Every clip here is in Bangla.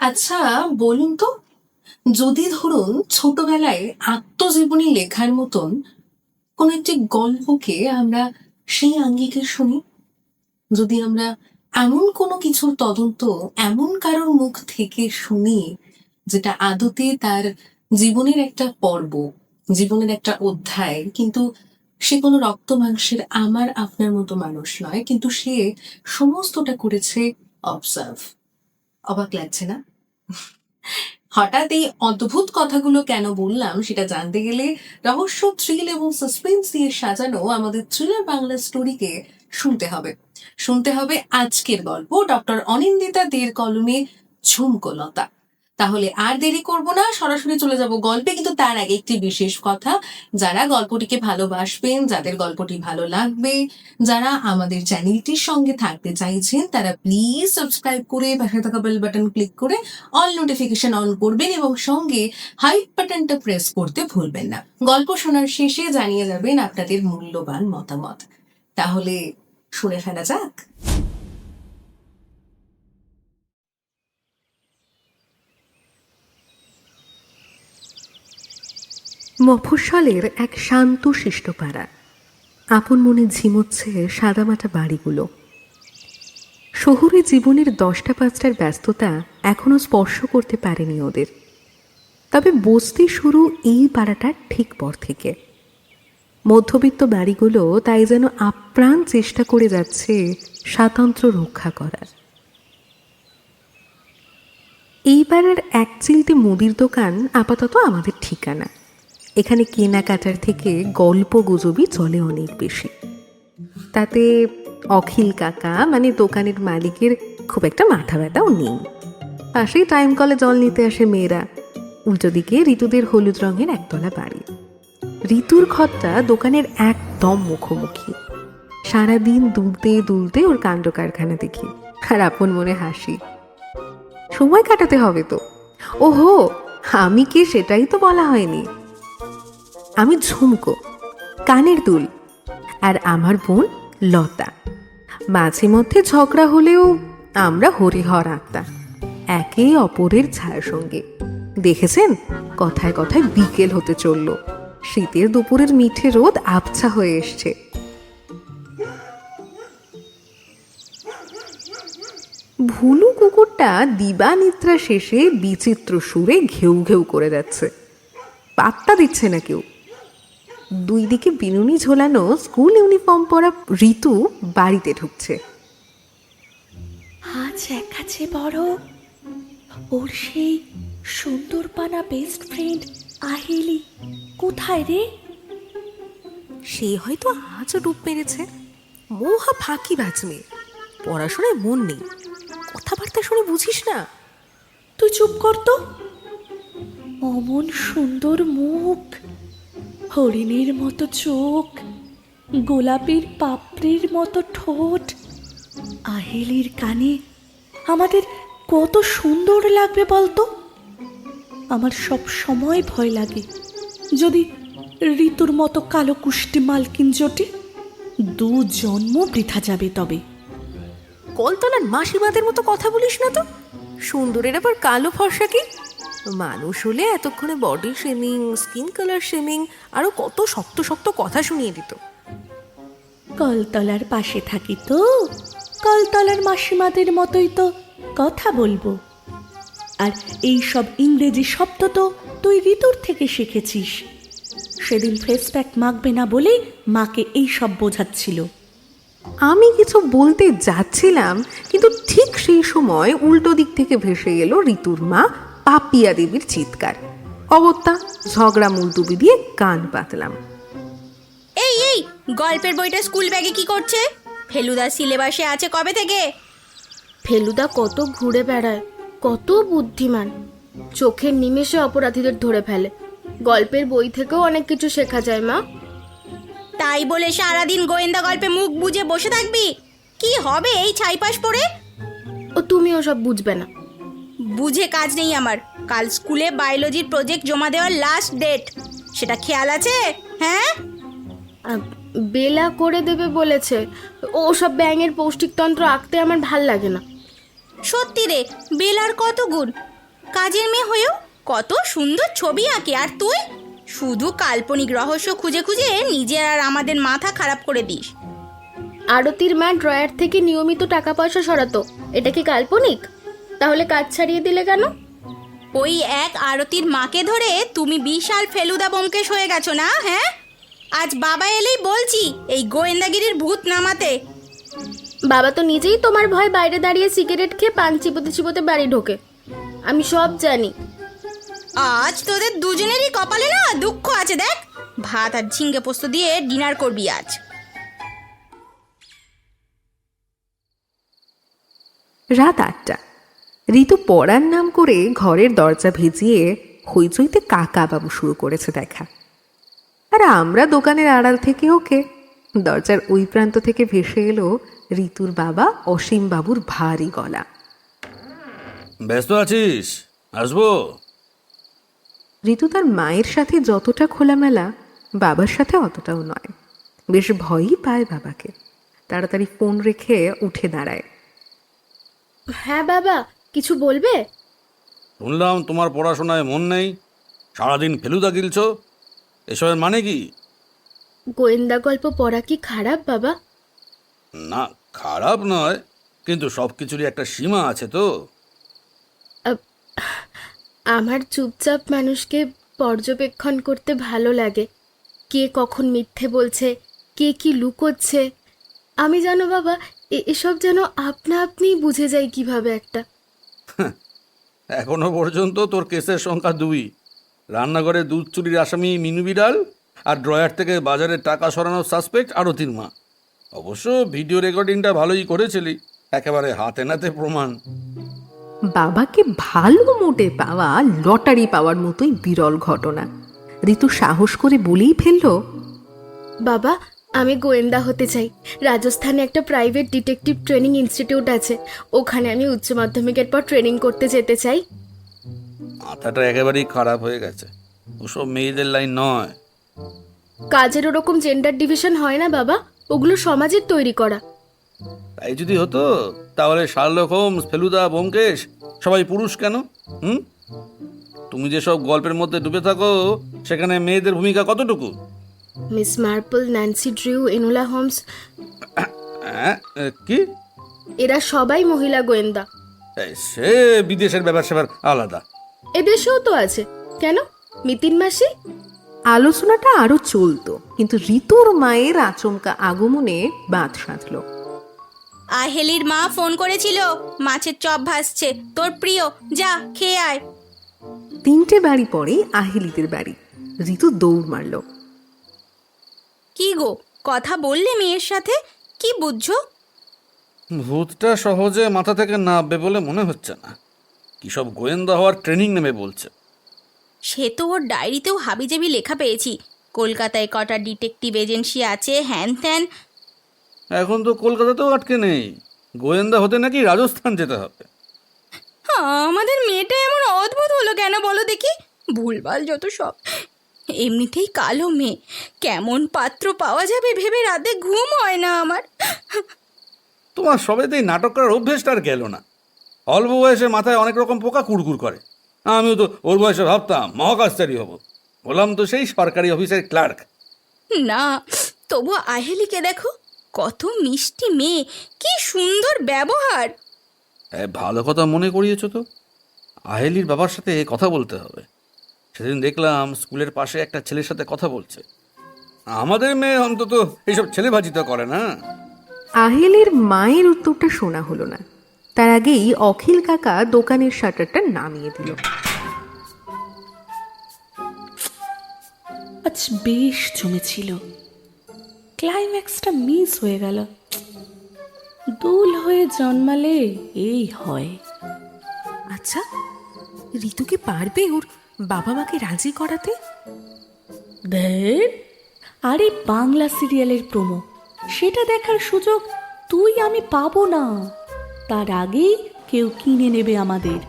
আচ্ছা, বলুন তো, যদি ধরুন ছোটবেলায় আত্মজীবনী লেখার মতন কোন একটি গল্পকে আমরা সেই আঙ্গিকে শুনি, যদি আমরা এমন কোনো কিছুর তদন্ত এমন কারোর মুখ থেকে শুনি যেটা আদতে তার জীবনের একটা পর্ব, জীবনের একটা অধ্যায়, কিন্তু সে কোনো রক্ত মাংসের আমার আপনার মতো মানুষ নয়, কিন্তু সে সমস্তটা করেছে অবজার্ভ। অবাক লাগছে না? হঠাৎ এই অদ্ভুত কথাগুলো কেন বললাম সেটা জানতে গেলে রহস্য, থ্রিল এবং সাসপেন্স দিয়ে সাজানো আমাদের থ্রিলার বাংলা স্টোরিকে শুনতে হবে। শুনতে হবে আজকের গল্প, ডক্টর অনিন্দিতা দের কলমে ঝুমকোলতা। তাহলে আর দেরি করব না, সরাসরি চলে যাব গল্পে। কিন্তু তার আগে একটি বিশেষ কথা, যারা গল্পটিকে ভালোবাসবেন, যাদের গল্পটি ভালো লাগবে, যারা আমাদের চ্যানেলটির সঙ্গে থাকতে চাইছেন, তারা প্লিজ সাবস্ক্রাইব করে পাশে থাকা বেল বাটন ক্লিক করে অল নোটিফিকেশন অন করবেন এবং সঙ্গে হাইপ বাটনটা প্রেস করতে ভুলবেন না। গল্প শোনার শেষে জানিয়ে যাবেন আপনাদের মূল্যবান মতামত। তাহলে শুনে ফেলা যাক। মফস্বলের এক শান্ত শিষ্ট পাড়া, আপন মনে ঝিমোচ্ছে সাদামাটা বাড়িগুলো। শহুরে জীবনের 10টা-5টার ব্যস্ততা এখনো স্পর্শ করতে পারেনি ওদের। তবে বসতি শুরু এই পাড়াটার ঠিক পর থেকে। মধ্যবিত্ত বাড়িগুলো তাই যেন আপ্রাণ চেষ্টা করে যাচ্ছে স্বাতন্ত্র্য রক্ষা করার। এই পাড়ার এক চিলতে মুদির দোকান আপাতত আমাদের ঠিকানা। এখানে কেনাকাটার থেকে গল্প গুজবই চলে অনেক বেশি। তাতে অখিল কাকা মানে দোকানের মালিকের খুব একটা মাথা ব্যথাও নেই। পাশেই টাইম কলে জল নিতে আসে মেয়েরা। উল্টো দিকে ঋতুদের হলুদ রঙের একতলা বাড়ি। ঋতুর ঘরটা দোকানের একদম মুখোমুখি। সারাদিন দুলতে দুলতে ওর কাণ্ড কারখানা দেখি আর আপন মনে হাসি। সময় কাটাতে হবে তো। ওহো, আমি কি সেটাই তো বলা হয়নি। আমি ঝুমকো, কানের দুল, আর আমার বোন লতা। মাঝে মধ্যে ঝগড়া হলেও আমরা হরিহর আত্মা, একে অপরের ছায়ার সঙ্গে। দেখেছেন, কথায় কথায় বিকেল হতে চলল। শীতের দুপুরের মিঠে রোদ আবছা হয়ে এসছে। ভুলু কুকুরটা দিবানিদ্রা শেষে বিচিত্র সুরে ঘেউ ঘেউ করে যাচ্ছে। পাত্তা দিচ্ছে না কেউ। দুই দিকে বিনুনি ঝোলানো স্কুল ইউনিফর্ম পরা ঋতু বাড়িতে ঢুকছে। আজ একাছে বড় ওর সেই সুন্দরপানা বেস্ট ফ্রেন্ড আহেলি কোথায় রে? সে হয়তো আজও ডুব মেরেছে। মহা ফাঁকি বাজবে, পড়াশোনায় মন নেই, কথাবার্তা শুনে বুঝিস না। তুই চুপ কর তো। অমন সুন্দর মুখ, হরিণের মতো চোখ, গোলাপের পাপড়ির মতো ঠোঁট, আহেলির কানে আমাদের কত সুন্দর লাগবে বলতো। আমার সব সময় ভয় লাগে যদি ঋতুর মতো কালো কুষ্টি মালকিন জোটে, 2 জন্ম বৃথা যাবে। তবে কলতলার মাসিমাদের মতো কথা বলিস না তো। সুন্দরের আবার কালো ফর্সা কি? মানুষ হলে এতক্ষণে body shaming, skin colour shaming, আরো কত শক্ত শক্ত কথা শুনিয়ে দিত। কলতলার পাশে থাকি তো কলতলার মাসিমাদের মতোই তো কথা বলবো। আর এই সব ইংরেজি শব্দ তো তুই ঋতুর থেকে শিখেছিস। সেদিন ফেস প্যাক মাখবে না বলে মাকে এই সব বোঝাচ্ছিল। আমি কিছু বলতে যাচ্ছিলাম, কিন্তু ঠিক সেই সময় উল্টো দিক থেকে ভেসে এলো ঋতুর মা পাপিয়া দেবীর চিৎকার। অবত্যা ঝগড়া মুলতুবি দিয়ে কান পাতলাম। এই এই গল্পের বইটা স্কুল ব্যাগে কি করছে? ফেলুদা সিলেবাসে আছে কবে থেকে? ফেলুদা কত ঘুরে বেড়ায়, কত বুদ্ধিমান, চোখের নিমেষে অপরাধীদের ধরে ফেলে। গল্পের বই থেকেও অনেক কিছু শেখা যায় মা। তাই বলে সারাদিন গোয়েন্দা গল্পে মুখ বুজে বসে থাকবি? কি হবে এই ছাইপাশ পড়ে? ও তুমিও সব বুঝবে না। বুঝে কাজ নেই আমার। কাল স্কুলে বায়োলজির প্রজেক্ট জমা দেওয়ার লাস্ট ডেট, সেটা খেয়াল আছে? হ্যাঁ, বেলা করে দেবে বলেছে। ও সব ব্যাঙের পৌষ্টিকতন্ত্র আঁকতে আমার ভাল লাগে না। সত্যি রে, বেলার কত গুণ, কাজের মেয়ে হয়েও কত সুন্দর ছবি আঁকে, আর তুই শুধু কাল্পনিক রহস্য খুঁজে খুঁজে নিজের আর আমাদের মাথা খারাপ করে দিস। আরতির মা ড্রয়ার থেকে নিয়মিত টাকা পয়সা সরাতো, এটা কি কাল্পনিক? তাহলে কাজ ছাড়িয়ে দিলে কেন? ওই এক আরতির মাকে ধরে তুমি বিশাল ফেলুদা ব্যোমকেশ হয়ে গেছো না? হ্যাঁ, আজ বাবা এলেই বলছি এই গোয়েন্দাগিরির ভূত নামাতে। বাবা তো নিজেই তোমার ভয় বাইরে দাঁড়িয়ে সিগারেট খেয়ে পান চিবোতে চিবোতে বাড়ি ঢোকে, আমি সব জানি। আজ তোদের দুজনেরই কপালে না দুঃখ আছে। দেখ, ভাত আর ঝিঙ্গে পোস্ত দিয়ে ডিনার করবি আজ। রাত 8টা। ঋতু পড়ার নাম করে ঘরের দরজা ভেজিয়ে হইচইতে কাকা বাবু শুরু করেছে দেখা। আর আমরা দোকানের আড়াল থেকে ওকে দরজার ওই প্রান্ত থেকে ভেসে এলো ঋতুর বাবা অসীম বাবুর ভারী গলা। ব্যস্ত আছিস? আসবো? ঋতু তার মায়ের সাথে যতটা খোলামেলা বাবার সাথে অতটাও নয়। বেশ ভয়ই পায় বাবাকে। তাড়াতাড়ি ফোন রেখে উঠে দাঁড়ায়। হ্যাঁ বাবা, কিছু বলবে? শুনলাম তোমার পড়াশোনায় মন নেই, সারাদিন ফেলুদা গিলছ। এসবের মানে কি? গোয়েন্দা গল্প পড়া কি খারাপ বাবা? না, খারাপ নয়, কিন্তু সব কিছুরই একটা সীমা আছে তো। আমার চুপচাপ মানুষকে পর্যবেক্ষণ করতে ভালো লাগে। কে কখন মিথ্যে বলছে, কে কি লুকোচ্ছে, আমি জানো বাবা এসব যেন আপনা আপনিই বুঝে যাই কিভাবে একটা। এখনো পর্যন্ত তোর কেসের সংখ্যা 2। রান্নাঘরে দুধ চুরির আসামি মিনু বিড়াল, আর ড্রয়ার থেকে বাজারে টাকা সরানোর সাসপেক্ট আরতির মা। অবশ্য ভিডিও রেকর্ডিংটা ভালোই করেছিলি, একেবারে হাতে নাতে প্রমাণ। বাবাকে ভালো মোটে পাওয়া লটারি পাওয়ার মতোই বিরল ঘটনা। ঋতু সাহস করে বলেই ফেলল, বাবা আমি গোয়েন্দা হতে চাই। রাজস্থানে একটা প্রাইভেট ডিটেকটিভ ট্রেনিং ইনস্টিটিউট আছে, ওখানে আমি উচ্চ মাধ্যমিকের পর ট্রেনিং করতে যেতে চাই। মাথাটা একেবারেই খারাপ হয়ে গেছে, ওসব মেয়েদের লাইন নয়। কাজের ওরকম জেন্ডার ডিভিশন হয় না বাবা, ওগুলো সমাজের তৈরি করা। তাই যদি হতো তাহলে শার্লক হোমস, ফেলুদা, ব্যোমকেশ সবাই পুরুষ কেন? তুমি যেসব গল্পের মধ্যে ডুবে থাকো সেখানে মেয়েদের ভূমিকা কতটুকু? Miss Marple, Nancy Drew, Enola Holmes, কি? এরা সবাই মহিলা গোয়েন্দা। সে বিদেশের ব্যাপার সেবার আলাদা। এদেশেও তো আছে, কেন? মিতিন মাসি। আলোচনাটা আরো চলতো, কিন্তু ঋতুর মায়ের আচমকা আগমনে বাঁধ সাধল। আহেলির মা ফোন করেছিল, মাছের চপ ভাসছে, তোর প্রিয়, যা খেয়ে আয়। 3টে বাড়ি পরে আহেলিদের বাড়ি। ঋতু দৌড় মারল। কি গো, কথা বললে মেয়ের সাথে? কি বুঝছো? ভূতটা সহজে মাথা থেকে নামবে বলে মনে হচ্ছে না। কি সব গোয়েন্দা হওয়ার ট্রেনিং নেবে বলছে। সে তো ওর ডায়েরিতেও হাবিজাবি লেখা পেয়েছি, কলকাতায় কটা ডিটেকটিভ এজেন্সি আছে, হ্যান ত্যান। এখন তো কলকাতাতেও আটকে নেই, গোয়েন্দা হতে নাকি রাজস্থান যেতে হবে। আমাদের মেয়েটা এমন অদ্ভুত হলো কেন বলো দেখি? ভুলভাল যত সব। এমনিতেই কালো মেয়ে, কেমন পাত্র পাওয়া যাবে ভেবে রাতে ঘুম হয় না আমার। তোমার সবেতেই নাটক করার অভ্যেসটা আর গেল না। অল্প বয়সে মাথায় অনেক রকম পোকা কুড়কুড় করে। আমিও তো ওর বয়সে ভাবতাম মহাকাশচারী হব, বললাম তো সেই সরকারি অফিসের ক্লার্ক। না, তবু আহেলিকে দেখো, কত মিষ্টি মেয়ে, কি সুন্দর ব্যবহার। ভালো কথা মনে করিয়েছ তো। আহেলির বাবার সাথে কথা বলতে হবে। সেদিন দেখলাম স্কুলের পাশে একটা ছেলের সাথে কথা বলছে। আমাদের মেয়ে অন্তত এইসব ছেলেবাজি তো করে না। আহেলের মায়ের উত্তরটা শোনা হলো না, তার আগেই অখিল কাকা দোকানের শাটারটা নামিয়ে দিল। আজ বেশ জমেছিল, ক্লাইম্যাক্সটা মিস হয়ে গেল। দুল হয়ে জন্মালে এই হয়। আচ্ছা, ঋতু কি পারবে ওর বাবা মাকে রাজি করাতে? ধ্যার, আরে বাংলা সিরিয়ালের প্রোমো, সেটা দেখার সুযোগ তুই আমি পাবো না। তার আগেই কেউ কিনে নেবে আমাদের।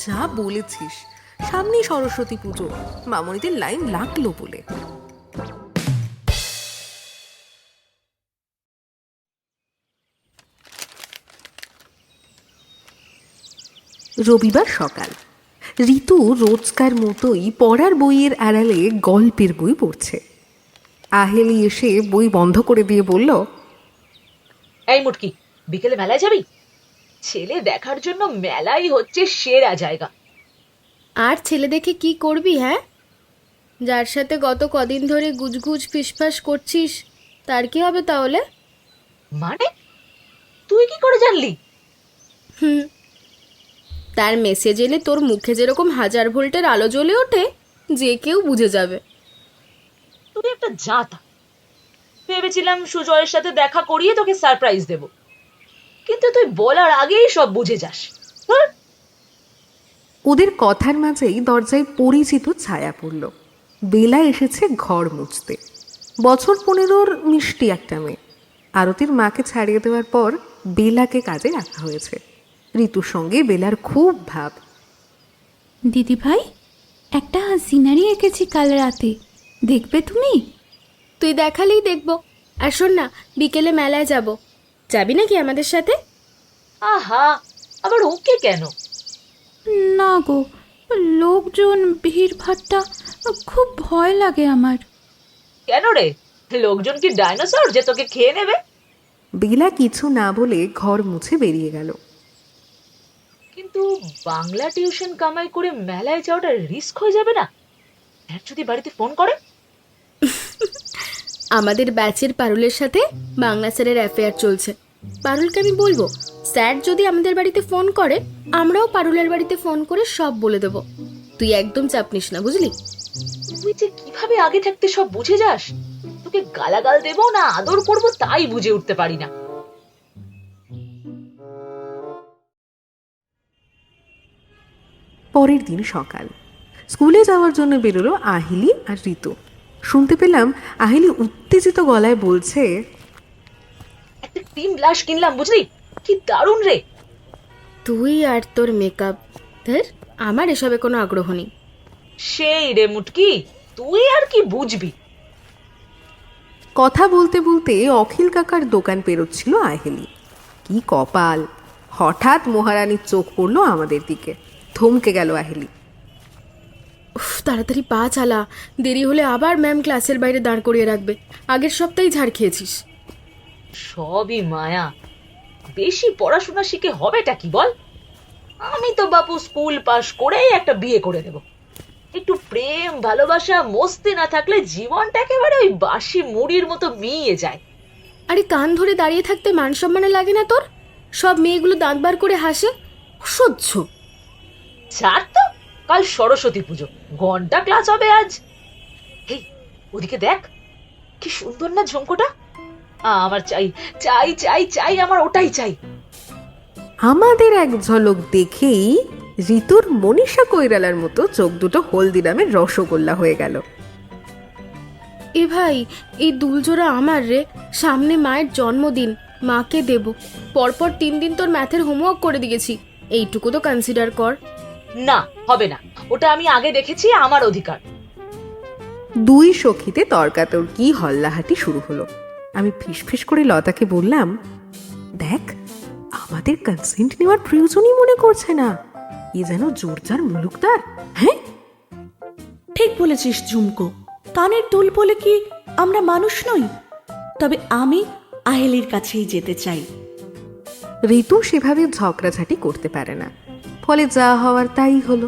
যা বলেছিস, সামনেই সরস্বতী পুজো, মামনিদের লাইন লাগলো বলে। রবিবার সকাল। ঋতু রোজকার মতোই পড়ার বইয়ের আড়ালে গল্পের বই পড়ছে। আহেলি এসে বই বন্ধ করে দিয়ে বলল, এই মুটকি, বিকেলে মেলায় যাবি? ছেলে দেখার জন্য মেলাই হচ্ছে সেরা জায়গা। আর ছেলে দেখে কি করবি? হ্যাঁ, যার সাথে গত কদিন ধরে গুজগুজ ফিসফাস করছিস তার কি হবে তাহলে? মানে তুই কি করে জানলি? তার মেসেজ এলে তোর মুখে যেরকম 1000 ভোল্টের আলো জ্বলে ওঠে, যে কেউ বুঝে যাবে। তুই একটা জাতা। ভেবেছিলাম সুজয়ের সাথে দেখা করিয়ে তোকে সারপ্রাইজ দেব, কিন্তু তুই বলার আগেই সব বুঝে যাস। ধুর। ওদের কথার মাঝেই দরজায় পরিচিত ছায়া পড়ল। বেলা এসেছে ঘর মুছতে। বছর 15 মিষ্টি একটা মেয়ে। আরতির মাকে ছাড়িয়ে দেওয়ার পর বেলাকে কাজে রাখা হয়েছে। ঋতুর সঙ্গে বেলার খুব ভাব। দিদি ভাই, একটা সিনারি এঁকেছি কাল রাতে, দেখবে তুমি? তুই দেখালেই দেখবো। আর শোন না, বিকেলে মেলায় যাব, যাবি নাকি আমাদের সাথে? আহা, আবার ওকে কেন? না গো, লোকজন, ভিড়ভাট্টা, খুব ভয় লাগে আমার। কেন রে? লোকজন কি ডাইনোসর যে তোকে খেয়ে নেবে? বেলা কিছু না বলে ঘর মুছে বেরিয়ে গেল। কিন্তু বাংলা টিউশন কামাই করে মেলায় যাওয়াটা রিস্ক হয়ে যাবে না? স্যার যদি বাড়িতে ফোন করে? আমাদের ব্যাচের পারুলের সাথে বাংলা স্যারের অ্যাফেয়ার চলছে। পারুলকে আমি বলবো, স্যার যদি আমাদের বাড়িতে ফোন করে, আমরাও পারুলের বাড়িতে ফোন করে সব বলে দেবো। তুই একদম চাপ নিস না, বুঝলি? তুই যে কিভাবে আগে থাকতে সব বুঝে যাস, তোকে গালাগাল দেবো না আদর করবো তাই বুঝে উঠতে পারি না। পরের দিন সকাল, স্কুলে যাওয়ার জন্য বেরোলো আহিলি আর ঋতু। শুনতে পেলাম আহিলি উত্তেজিত গলায় বলছে, একটা ক্রিম ব্লাশ কিনলাম, বুঝলি? কি দারুণ রে! তুই আর তোর মেকআপ, ধর, আমার এসবে কোনো আগ্রহ নেই। সেই রে মুটকি, তুই আর কি বুঝবি? কথা বলতে বলতে অখিল কাকার দোকান পেরোচ্ছিল আহিলি। কি কপাল! হঠাৎ মহারানীর চোখ পড়লো আমাদের দিকে। থমকে গেল আহিলি। উফ, তাড়াতাড়ি পা চালা, দেরি হলে আবার ম্যাম ক্লাসের বাইরে দাঁড় করিয়ে রাখবে। আগের সপ্তাহেই ঝাড় খেয়েছিস। সবই মায়া। বেশি পড়াশোনা শিখে হবেটা কি বল? আমি তো বাপু স্কুল পাশ করেই একটা বিয়ে করে দেব। একটু প্রেম ভালোবাসা মস্তি না থাকলে জীবনটা একেবারে ওই বাসি মুড়ির মতো মিয়ে যায়। আরে কান ধরে দাঁড়িয়ে থাকতে মান সম্মানে লাগে না তোর? সব মেয়েগুলো দাঁত বার করে হাসে, অসহ্য। ছাড় তো, কাল সরস্বতী পুজো, ঘন্টা ক্লাস হবে আজ। হেই, ওদিকে দেখ, কি সুন্দর না ঝুমকোটা! আমার চাই চাই চাই চাই, আমার ওটাই চাই। আমাদের এক ঝলক দেখেই ঋতুর মনীষা কৈরালার মতো চোখ দুটো হলদিরামের রসগোল্লা হয়ে গেল। এ ভাই, এই দুলজোড়া আমার রে। সামনে মায়ের জন্মদিন, মাকে দেব। পরপর 3 দিন তোর ম্যাথের হোমওয়ার্ক করে দিয়েছি, এইটুকু তো কনসিডার কর। না, হবে না, ওটা আমি আগে দেখেছি, আমার অধিকার। দুই সখীতে তর্কাতর্কি হল্লাহাটি শুরু হলো। আমি ফিসফিস করে লতাকে বললাম, দেখ, আমাদের কনসেন্ট নেওয়ার প্রয়োজনই মনে করছে না। এ যেন জোরজার মুলুকদার। হ্যাঁ, ঠিক বলেছিস ঝুমকো, কানের দুল বলে কি আমরা মানুষ নই? তবে আমি আহেলির কাছেই যেতে চাই। ঋতু সেভাবে ঝগড়াঝাটি করতে পারে না, ফলে যা হওয়ার তাই হলো।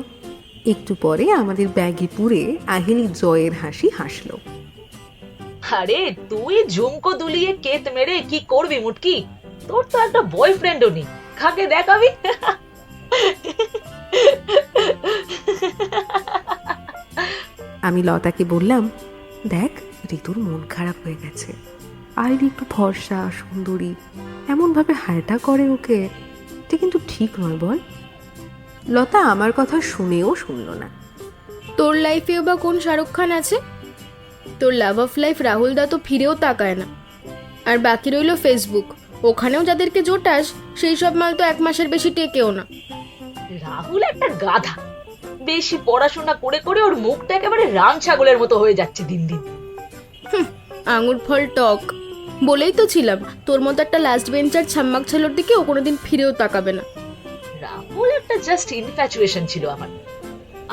একটু পরে আমাদের ব্যাগে পুরে আহিলি জয়ের হাসি হাসলো। আরে তুই ঝুমকো দুলিয়ে কেত মেরে কি করবি মুটকি? তোর তো একটা বয়ফ্রেন্ডও নেই, কাকে দেখাবি? আমি লতাকে বললাম, দেখ, ঋতুর মন খারাপ হয়ে গেছে। আইলি একটু ফর্সা সুন্দরী, এমনভাবে হাঁটা করে ওকে, এটা কিন্তু ঠিক নয়, বল? লতা আমার কথা শুনেও শুনল না। তোর লাইফেও বা কোন শাহরুখ খান আছে? তোর লাভ অফ লাইফ রাহুল দা তো ফিরেও তাকায় না। আর বাকি রইল ফেসবুক, ওখানেও যাদেরকে জোটাস সেই সব মাল তো 1 মাসের বেশি টেকেও না। রাহুল একটা গাধা। বেশি পড়াশোনা করে করে ওর মুখটা একেবারে রাম ছাগলের মতো হয়ে যাচ্ছে দিন দিন। আঙুর ফল টক। বলেই তো ছিলাম, তোর মতো একটা লাস্ট বেঞ্চার ছাম্মাক ছেলের দিকে ও কোনোদিন ফিরেও তাকাবে না। রাহুল একটা জাস্ট ইনফ্যাচুয়েশন ছিল আমার।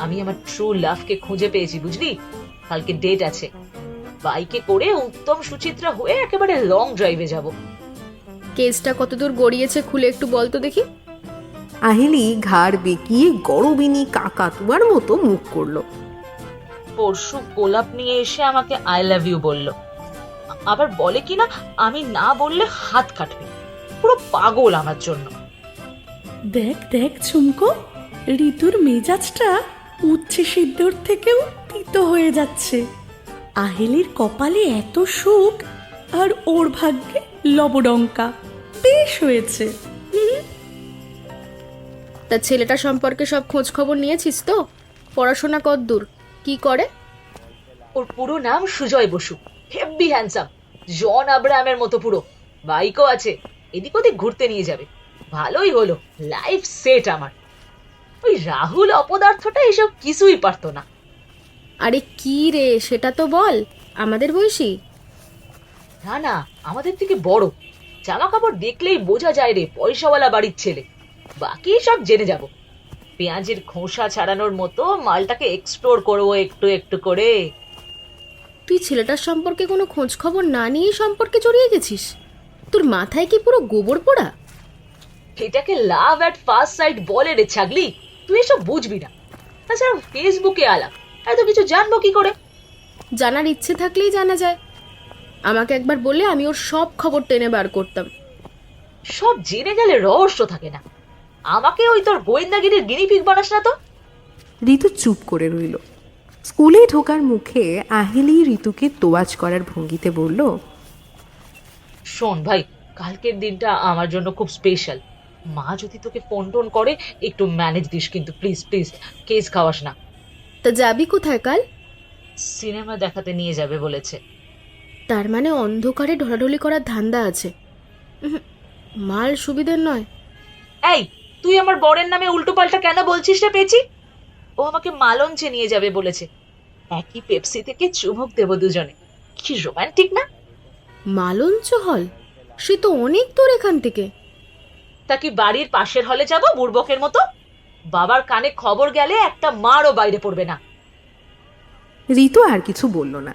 আমি আমার ট্রু লাভকে খুঁজে পেয়েছি, বুঝলি? কালকে ডেট আছে, বাইকে করে উত্তম সুচিত্রা হয়ে একেবারে লং ড্রাইভে যাব। কেসটা কতদূর গড়িয়েছে খুলে একটু বল তো দেখি। আহিলি ঘাড় বেঁকিয়ে গরবিনী কাকাতুয়ার মতো মুখ করলো। পরশু গোলাপ নিয়ে এসে আমাকে আই লাভ ইউ বলল, আবার বলে কিনা আমি না বললে হাত কাটবে। পুরো পাগল আমার জন্য। দেখ দেখ ঝুমকো, ঋতুর মেজাজটা উচ্ছে সিদ্ধর থেকেও তিতো হয়ে যাচ্ছে। আহেলির কপালে এত সুখ আর ওর ভাগ্যে লবডঙ্কা। বেশ হয়েছে। তা ছেলেটা সম্পর্কে সব খোঁজ খবর নিয়েছিস তো? পড়াশোনা কতদূর, কি করে? ওর পুরো নাম সুজয় বসু, হেভি হ্যান্ডসাম, জন আব্রাহামের মতো পুরো। বাইকও আছে, এদিক ওদিক ঘুরতে নিয়ে যাবে। ভালোই হলো, লাইফ সেট আমার। ওই রাহুল অপদার্থটা এসব কিছুই পারতো না। আরে কি রে, সেটা তো বল। আমাদের বয়সী? না না, আমাদের থেকে বড়। জামা কাপড় দেখলেই বোঝা যায় রে পয়সাওয়ালা বাড়ির ছেলে। বাকি সব জেনে যাব। পেঁয়াজের খোসা ছাড়ানোর মতো মালটাকে এক্সপ্লোর করবো একটু একটু করে। তুই ছেলেটার সম্পর্কে কোনো খোঁজ খবর না নিয়ে সম্পর্কে জড়িয়ে গেছিস? তোর মাথায় কি পুরো গোবর পোড়া? এটাকে লাভ অ্যাট ফার্স্ট সাইট বলে রে ছাগলি। তুই এসব বুঝবি না। তাছাড়া ফেসবুকে আলাপ, এত কিছু জানবো কি করে? জানার ইচ্ছে থাকলেই জানা যায়। আমাকে একবার বললে আমি ওর সব খবর টেনে বার করতাম। সব জেনে গেলে রহস্য থাকে না। আমাকে ওই তোর গোয়েন্দাগিরির গিনিপিগ বানাস না তো। ঋতু চুপ করে রইল। স্কুলে ঢোকার মুখে আহিলি ঋতুকে তোয়াজ করার ভঙ্গিতে বলল, শোন ভাই, কালকের দিনটা আমার জন্য খুব স্পেশাল। মা যদি তোকে ফোন টোন করে একটু ম্যানেজ দিস কিন্তু, প্লিজ প্লিজ। কেস খাওয়াস না। তা যাবি কোথায় কাল? সিনেমা দেখাতে নিয়ে যাবে বলেছে। তার মানে অন্ধকারে ঢলাঢলি করার ধান্দা আছে। মাল সুবিধের নয়। এই, তুই আমার বরের নামে উল্টো পাল্টা কেন বলছিস রে পেঁচি? ও আমাকে মালঞ্চে নিয়ে যাবে বলেছে। একই পেপসি থেকে চুমুক দেবো দুজনে। কি রোমান্টিক না? মালঞ্চ হল? সে তো অনেক দূর এখান থেকে। তা কি বাড়ির পাশের হলে যাবো বুড়বকের মতো? বাবার কানে খবর গেলে একটা মারও বাইরে পড়বে না। ঋতু আর কিছু বলল না।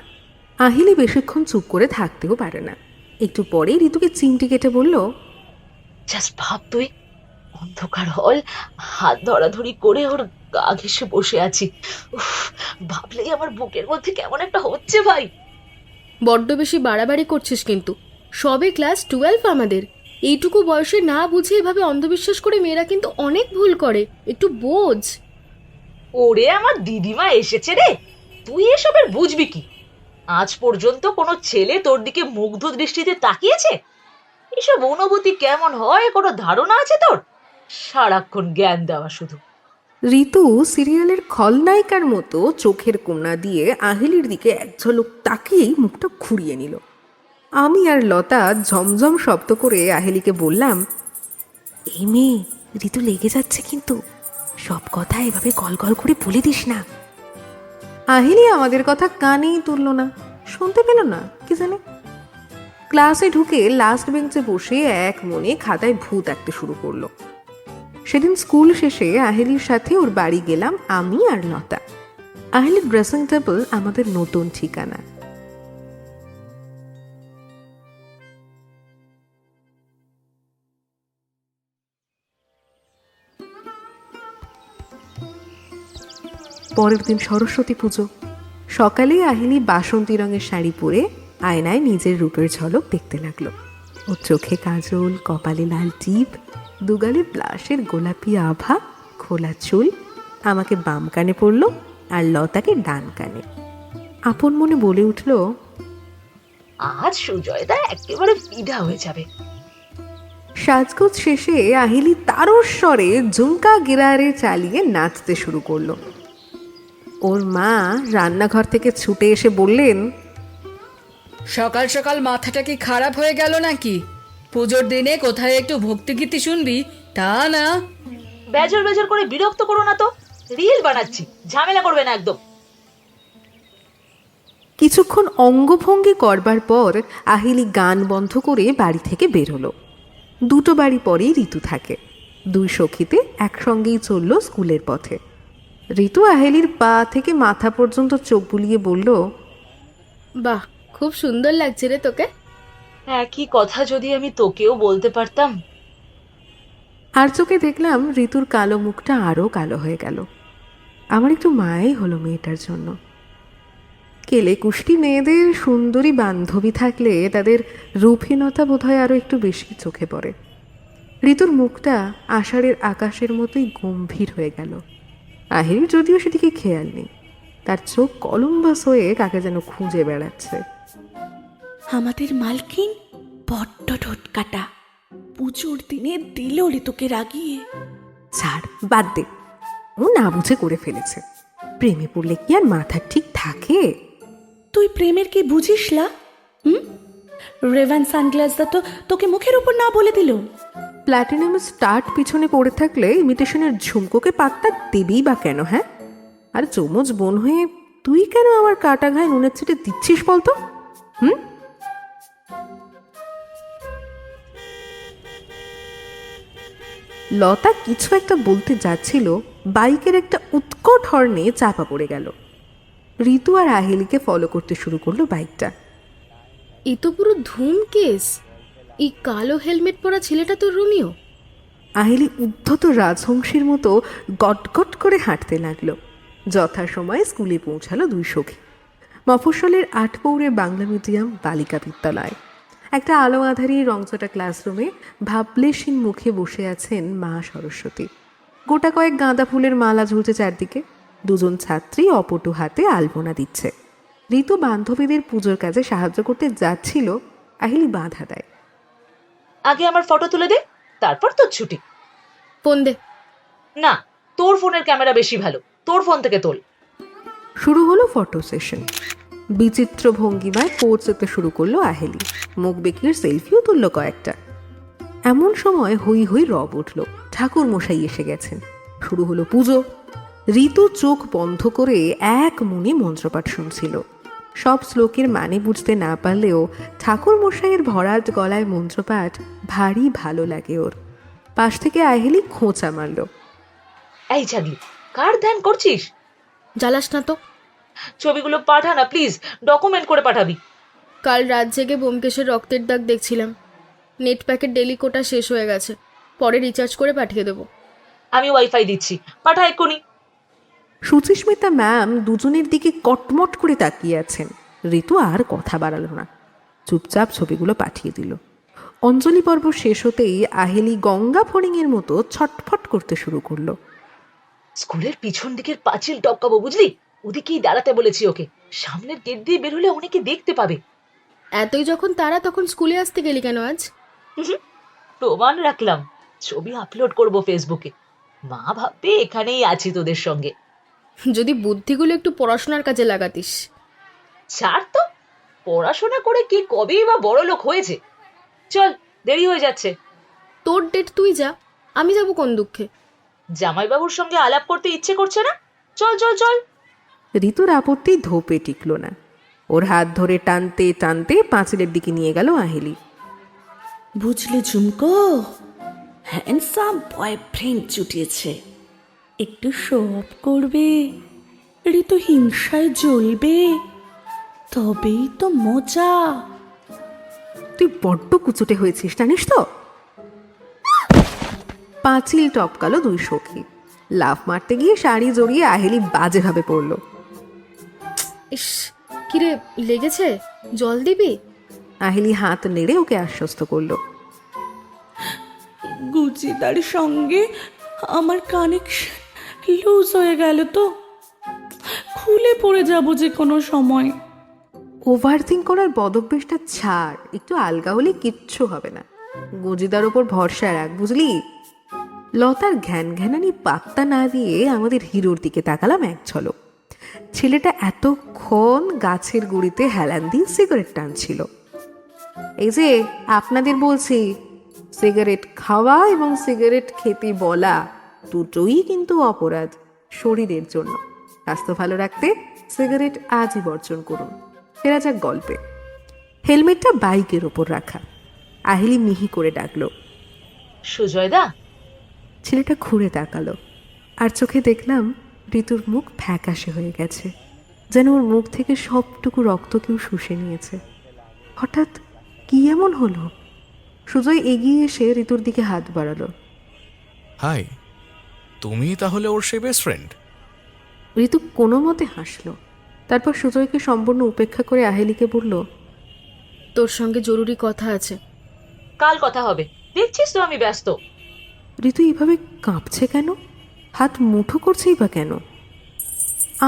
আহিলি বেশিক্ষণ চুপ করে থাকতেও পারে না। একটু পরেই ঋতুকে চিমটি কেটে বলল, জাস্ট ভাব তুই, অন্ধকার হল, হাত ধরাধরি করে ওর গা ঘেঁষে বসে আছি। উফ, ভাবলেই আমার বুকের মধ্যে কেমন একটা হচ্ছে ভাই। বড্ড বেশি বাড়াবাড়ি করছিস কিন্তু। সবে ক্লাস 12 আমাদের। এইটুকু বয়সে না বুঝে এভাবে অন্ধবিশ্বাস করে মেয়েরা কিন্তু অনেক ভুল করে। একটু বোঝ। ওরে আমার দিদিমা এসেছে রে, তুই এসবের বুঝবি কি? আজ পর্যন্ত কোনো ছেলে তোর দিকে মুগ্ধ দৃষ্টিতে তাকিয়েছে? এসব অনুভূতি কেমন হয় কোনো ধারণা আছে তোর? সারাক্ষণ জ্ঞান দেওয়া শুধু। ঋতু সিরিয়ালের খলনায়িকার মতো চোখের কোণা দিয়ে আহিলির দিকে এক ঝলক তাকিয়েই মুখটা ঘুরিয়ে নিল। আমি আর লতা ঝমঝম শব্দ করে আহিলিকে বললাম, এই মেয়ে, ঋতু লেগে যাচ্ছে কিন্তু। সব কথা এভাবে গল গল করে বলে দিস না। আহিলি আমাদের কথা কানেই তুলল না, শুনতে পেল না কি জানে। ক্লাসে ঢুকে লাস্ট বেঞ্চে বসে এক মনে খাতায় ভূত আঁকতে শুরু করলো। সেদিন স্কুল শেষে আহিলির সাথে ওর বাড়ি গেলাম আমি আর লতা। আহিলির ড্রেসিং টেবিল আমাদের নতুন ঠিকানা। পরের দিন সরস্বতী পুজো। সকালে আহিলি বাসন্তী রঙের শাড়ি পরে আয়নায় নিজের রূপের ঝলক দেখতে লাগলো। ওর চোখে কাজল, কপালে লাল টিপ, দুগালে ব্লাশের গোলাপি আভা, খোলা চুল। আমাকে বাম কানে পড়ল আর লতাকে ডান কানে। আপন মনে বলে উঠল, আজ সুজয়দা একেবারে ফিদা হয়ে যাবে। সাজগোজ শেষে আহিলি তারস্বরে ঝুমকা গিরারে চালিয়ে নাচতে শুরু করলো। ওর মা রান্নাঘর থেকে ছুটে এসে বললেন, সকাল সকাল মাথাটা কি খারাপ হয়ে গেল নাকি? পুজোর দিনে কোথায় একটু ভক্তিগীতি শুনবি, তা না। বেজর বেজর করে বিরক্ত করো না তো, রিল বানাচ্ছি, ঝামেলা করবে না একদম। কিছুক্ষণ অঙ্গভঙ্গি করবার পর আহিলি গান বন্ধ করে বাড়ি থেকে বের হলো। দুটো বাড়ি পরেই ঋতু থাকে। দুই সখীতে একসঙ্গেই চলল স্কুলের পথে। ঋতু আহেলির পা থেকে মাথা পর্যন্ত চোখ বুলিয়ে বলল, বাহ, খুব সুন্দর লাগছে রে তোকে। একই কথা যদি আমি তোকেও বলতে পারতাম। আর চোখে দেখলাম ঋতুর কালো মুখটা আরও কালো হয়ে গেল। আমার একটু মায়াই হলো মেয়েটার জন্য। কেলে কুষ্টি মেয়েদের সুন্দরী বান্ধবী থাকলে তাদের রূপহীনতা বোধহয় আরও একটু বেশি চোখে পড়ে। ঋতুর মুখটা আষাঢ়ের আকাশের মতোই গম্ভীর হয়ে গেল। আহির যদিও সেদিকে খেয়াল নেই, তার চোখ কলম্বাস হয়ে কাকে যেন খুঁজে বেড়াচ্ছে। আমাদের মালকিন বড্ড ঠোঁটকাটা, পুজোর দিনে দিল রে তোকে রাগিয়ে। ছাড়, বাদ দে, ও না বুঝে করে ফেলেছে। প্রেমে পড়লে কি আর মাথা ঠিক থাকে? তুই প্রেমের কি বুঝিস না? রেভান সানগ্লাসটা তো তোকে মুখের উপর না বলে দিল। প্ল্যাটিনাম স্টার্ট পিছনে পড়ে থাকলে ইমিটেশনের ঝুমকোকে পাত্তা দেবেই বা কেন? হ্যাঁ, আর চমচ বোন হয়ে তুই কেন আমার কাটা ঘায়ে নুনের ছিটে দিচ্ছিস বলতো? লতা কিছু একটা বলতে যাচ্ছিল, বাইকের একটা উৎকট হর্নে চাপা পড়ে গেল। ঋতু আর আহিলিকে ফলো করতে শুরু করলো বাইকটা। এ তো পুরো ধূমকেস। এই কালো হেলমেট পরা ছেলেটা তো রোমিও। আহিলি উদ্ধত রাজহংসীর মতো গটগট করে হাঁটতে লাগলো। যথাসময়ে স্কুলে পৌঁছালো দুই সখী। মফস্বলের আটপৌরে বাংলা মিডিয়াম বালিকা বিদ্যালয়। একটা আলো আধারী রংচটা ক্লাসরুমে ভাবলেশীন মুখে বসে আছেন মা সরস্বতী। গোটা কয়েক গাঁদা ফুলের মালা ঝুলছে চারদিকে। দুজন ছাত্রী অপটু হাতে আলপনা দিচ্ছে। ঋতু বান্ধবীদের পুজোর কাজে সাহায্য করতে যাচ্ছিল, আহিলি বাধা দেয়। আগে আমার ফটো তুলে দে, তারপর তোর ছুটি। ফোন দে। না, তোর ফোনের ক্যামেরা বেশি ভালো, তোর ফোন থেকে তোল। শুরু হলো ফটো সেশন। বিচিত্র ভঙ্গিমায় পোজ দিতে শুরু করলো আহেলি। মুখ বেঁকিয়ে সেলফিও তুলল কয়েকটা। এমন সময় হই হই রব উঠল। ঠাকুর মশাই এসে গেছেন। শুরু হলো পুজো। ঋতু চোখ বন্ধ করে এক মনে মন্ত্রপাঠ শুনছিল। সব শ্লোকের মানে বুঝতে না পারলেও ঠাকুর মশাইয়ের ভরাট গলায় মন্ত্রপাঠ ভারী ভালো লাগে ওর। পাশ থেকে আহেলি খোঁচা মারল। এই ছাগলি, কার ধ্যান করছিস? জ্বালাস না তো। ছবিগুলো পাঠা না প্লিজ, ডকুমেন্ট করে পাঠাবি। কাল রাত জেগে ব্যোমকেশের রক্তের দাগ দেখছিলাম। নেট প্যাকের ডেলি কোটা শেষ হয়ে গেছে, পরে রিচার্জ করে পাঠিয়ে দেবো। আমি ওয়াইফাই দিচ্ছি, পাঠা এক্ষুনি। সুচিস্মিতা ম্যাম দুজনের দিকে কটমট করে তাকিয়ে আছেন। ঋতু আর কথা বাড়ালো না, চুপচাপ ছবিগুলো পাঠিয়ে দিল। অঞ্জলি পর্ব শেষ হতেই আহেলি গঙ্গা ফড়িংয়ের মতো ছটফট করতে শুরু করলো। স্কুলের পিছন দিকের পাঁচিল টপকাবো, বুঝলি? ওদিকেই দাঁড়াতে বলেছি ওকে। সামনের গেট দিয়ে বের হলে অনেকে দেখতে পাবে। এতই যখন তারা, তখন স্কুলে আসতে গেলি কেন আজ? প্রমাণ রাখলাম, ছবি আপলোড করব ফেসবুকে। মা ভাববে এখানেই আছি তোদের সঙ্গে। যদি বুদ্ধিগুলো একটু পড়াশোনার কাজে লাগাতিস। ছাড় তো, পড়াশোনা করে কে কবেই বা বড় লোক হয়েছে। চল, দেরি হয়ে যাচ্ছে। তোর ডেট তুই যা, আমি যাব কোন দুঃখে? জামাইবাবুর সঙ্গে আলাপ করতে ইচ্ছে করছে না? চল চল চল। ঋতুর আপত্তি ধোপে টিকল না। ওর হাত ধরে টানতে টানতে পাঁচিলের দিকে নিয়ে গেল আহেলি। বুঝলে ঝুমকো, হ্যান্ডসাম বয়ফ্রেন্ড জুটিয়েছে। একটু শো অফ করবে, ঋতু হিংসায় জ্বলবে, তবেই তো মজা। তুই বড্ড কুচুটে হয়েছিস জানিস তো। পাঁচিল টপকালো দুই সখী। লাফ মারতে গিয়ে শাড়ি জড়িয়ে আহেলি বাজেভাবে পড়ল। ইস, কিরে লেগেছে? জল দিবি? আহেলি হাত নেড়ে ওকে আশ্বস্ত করলো। গুচিদার সঙ্গে আমার কানেকশন লুজ হয়ে গেল তো, খুলে পড়ে যাব যে কোনো সময়। ওভার থিঙ্ক করার বদভ্যাসটা ছাড়, একটু আলগা হলে কিচ্ছু হবে না। গজিদার ওপর ভরসা রাখ, বুঝলি? লতার ঘ্যান ঘ্যানানি পাত্তা না দিয়ে আমাদের হিরোর দিকে তাকালাম এক ঝলক। ছেলেটা এতক্ষণ গাছের গুড়িতে হেলান দিয়ে সিগারেট টানছিল। এই যে আপনাদের বলছি, সিগারেট খাওয়া এবং সিগারেট খেতে বলা দুটোই কিন্তু অপরাধ শরীরের জন্য। স্বাস্থ্য ভালো রাখতে সিগারেট আজই বর্জন করুন। ফেরা যাক গল্পে। হেলমেটটা বাইকের ওপর রাখা। আহিলি মিহি করে ডাকলো, সুজয়দা। ছেলেটা ঘুরে তাকালো। আর চোখে দেখলাম ঋতুর মুখ ফ্যাকাশে হয়ে গেছে, যেন ওর মুখ থেকে সবটুকু রক্ত কেউ শুষে নিয়েছে। হঠাৎ কি এমন হলো? সুজয় এগিয়ে এসে ঋতুর দিকে হাত বাড়ালো। হাই, তুমি তাহলে ওর সেই বেস্ট ফ্রেন্ড? ঋতু কোনো মতে হাসলো, তারপর সুজয়কে সম্পূর্ণ উপেক্ষা করে আহেলিকে বলল, তোর সঙ্গে জরুরি কথা আছে। কাল কথা হবে, দেখছিস তো আমি ব্যস্ত। ঋতু এইভাবে কাঁপছে কেন? হাত মুঠো করছেই বা কেন?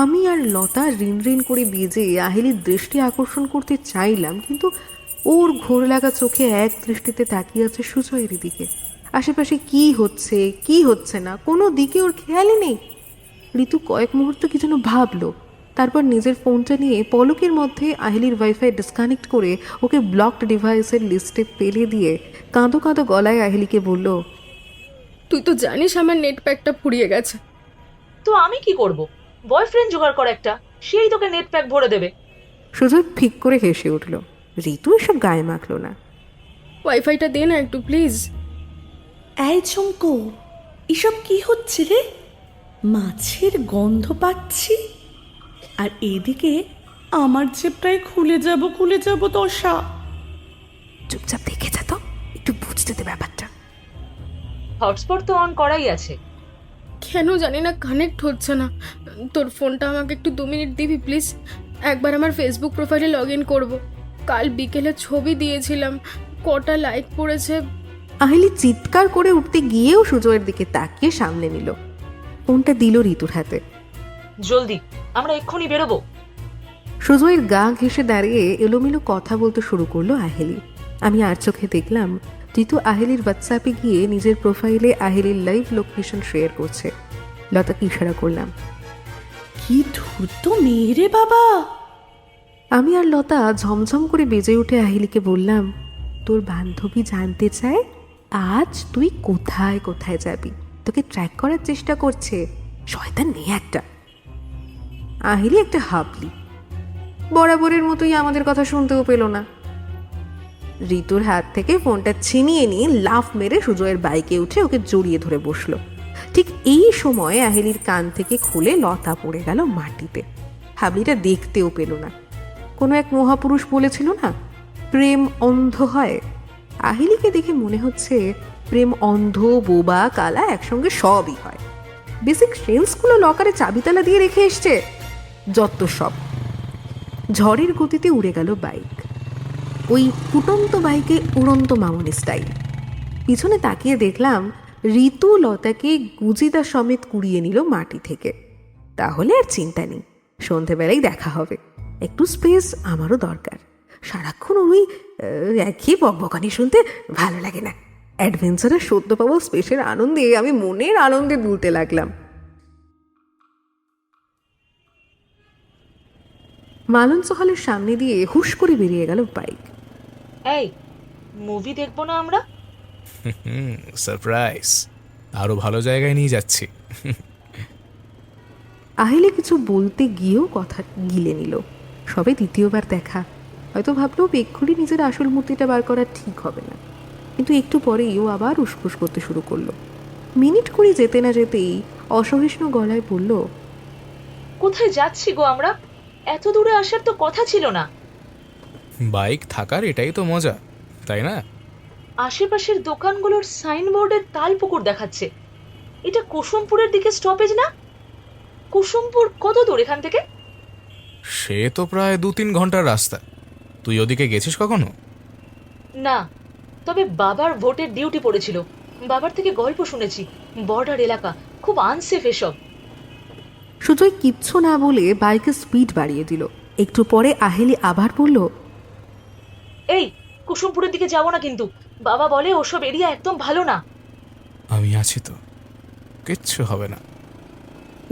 আমি আর লতা রিন রিন করে বেজে আহেলির দৃষ্টি আকর্ষণ করতে চাইলাম, কিন্তু ওর ঘোর লাগা চোখে এক দৃষ্টিতে তাকিয়ে আছে সুজয়ের দিকে। আশেপাশে কি হচ্ছে কি হচ্ছে না কোনো দিকে ওর খেয়ালই নেই। ঋতু কয়েক মুহূর্ত কি যেন ভাবলো, তারপর নিজের ফোনটা নিয়ে পলকের মধ্যে আহেলির ওয়াইফাই ডিসকানেক্ট করে ওকে ব্লকড ডিভাইসের লিস্টে ফেলে দিয়ে কাঁদো কাঁদো গলায় আহেলিকে বলল, তুই তো জানিস আমার নেট প্যাকটা ফুরিয়ে গেছে। তো আমি কি করব? বয়ফ্রেন্ড জোগাড় কর একটা, সেই তোকে নেট প্যাক ভরে দেবে। সুজয় ফিক করে হেসে উঠল। ঋতু এসব গায়ে মাখলো না। ওয়াইফাইটা দে না একটু প্লিজ। এই ঝুমকো, এসব কি হচ্ছে রে? মাছের গন্ধ পাচ্ছি, আর এদিকে আমার যে প্রায় খুলে যাব দশা। চুপচাপ দেখে যা তো, একটু বুঝতে দে ব্যাপারটা। হটস্পট তো অন করাই আছে। কেন জানি না কানেক্ট হচ্ছে না। তোর ফোনটা আমাকে একটু 2 মিনিট দিবি প্লিজ? একবার আমার ফেসবুক প্রোফাইলে লগ ইন করবো। কাল বিকেলে ছবি দিয়েছিলাম, কটা লাইক পড়েছে। আহেলি চিৎকার করে উঠতে গিয়েও সুজয়ের দিকে তাকিয়ে সামলে নিল। ফোনটা দিল ঋতুর হাতে। জলদি, আমরা এক্ষুনি বেরোবো। সুজয়ের গা ঘেঁষে দাঁড়িয়ে এলোমেলো কথা বলতে শুরু করলো আহেলি। আমি আর চোখে দেখলাম ঋতু আহেলির হোয়াটসঅ্যাপে গিয়ে নিজের প্রোফাইলে আহেলির লাইভ লোকেশন শেয়ার করছে। লতাকে ইশারা করলাম। কি ধূর্ত মেয়ে রে বাবা! আমি আর লতা ঝমঝম করে বেজে উঠে আহেলিকে বললাম, তোর বান্ধবী জানতে চায় আজ তুই কোথায় কোথায় যাবি, তোকে ট্র্যাক করার চেষ্টা করছে, শয়তান মেয়ে একটা। আহেলি একটা হাবলি, বরাবরের মতোই আমাদের কথা শুনতেও পেল না। ঋতুর হাত থেকে ফোনটা ছিনিয়ে নিয়ে লাফ মেরে সুজয়ের বাইকে উঠে ওকে জড়িয়ে ধরে বসলো। ঠিক এই সময় আহেলির কান থেকে খুলে লতা পড়ে গেল মাটিতে। হাবলিটা দেখতেও পেল না। কোনো এক মহাপুরুষ বলেছিল না, প্রেম অন্ধ হয়। আহেলিকে দেখে মনে হচ্ছে প্রেম অন্ধ, বোবা, কালা একসঙ্গে সবই হয়। বেসিক সেন্সগুলো লকারে চাবিতালা দিয়ে রেখে এসছে যত সব। ঝড়ের গতিতে উড়ে গেল বাইক, ওই ফুটন্ত বাইকে উড়ন্ত মামনি স্টাইল। পিছনে তাকিয়ে দেখলাম ঋতু লতাকে গুজিদা সমেত কুড়িয়ে নিল মাটি থেকে। তাহলে আর চিন্তা নেই, সন্ধেবেলায় দেখা হবে। একটু স্পেস আমারও দরকার। সারাক্ষণ ওই একই বকবকানি শুনতে ভালো লাগে না। অ্যাডভেঞ্চারের সদ্য পাবো স্পেসের আনন্দে আমি মনের আনন্দে দুলতে লাগলাম। মালঞ্চ হলের সামনে দিয়ে হুশ করে বেরিয়ে গেল বাইক। এই, মুভি দেখবো না আমরা? সারপ্রাইজ, আরো ভালো জায়গায় নিয়ে যাচ্ছি। আহিলে কিছু বলতে গিয়েও কথা গিলে নিল। সবে দ্বিতীয়বার দেখা, হয়তো ভাবলেও এক্ষুনি নিজের আসল মূর্তিটা বার করা ঠিক হবে না। কিন্তু একটু পরেই ও আবার উসফুস করতে শুরু করলো। মিনিট কুড়ি যেতে না যেতেই অসহিষ্ণু গলায় বলল, কোথায় যাচ্ছি গো আমরা? এত দূরে আসার তো কথা ছিল না। বাইক থাকার এটাই তো মজা, তাই না? আশেপাশের দোকানগুলোর সাইনবোর্ডের তালপুকুর দেখাচ্ছে। এটা কুসুমপুরের দিকে স্টপেজ না? কুসুমপুর কত দূর এখান থেকে? সে তো প্রায় 2-3 ঘন্টার রাস্তা। তুই ওদিকে গেছিস কখনো? না, তবে বাবার ভোটের ডিউটি পড়েছিল। বাবার থেকে গল্প শুনেছি, বর্ডার এলাকা, খুব আনসেফ এসব। সুজয় কিচ্ছু না বলে বাইকের স্পিড বাড়িয়ে দিল। একটু পরে আহেলি আবার বলল, এই, কুসুমপুরের দিকে যাবো না কিন্তু। বাবা বলে ওসব এরিয়া একদম ভালো না। আমি আছি তো, কিচ্ছু হবে না।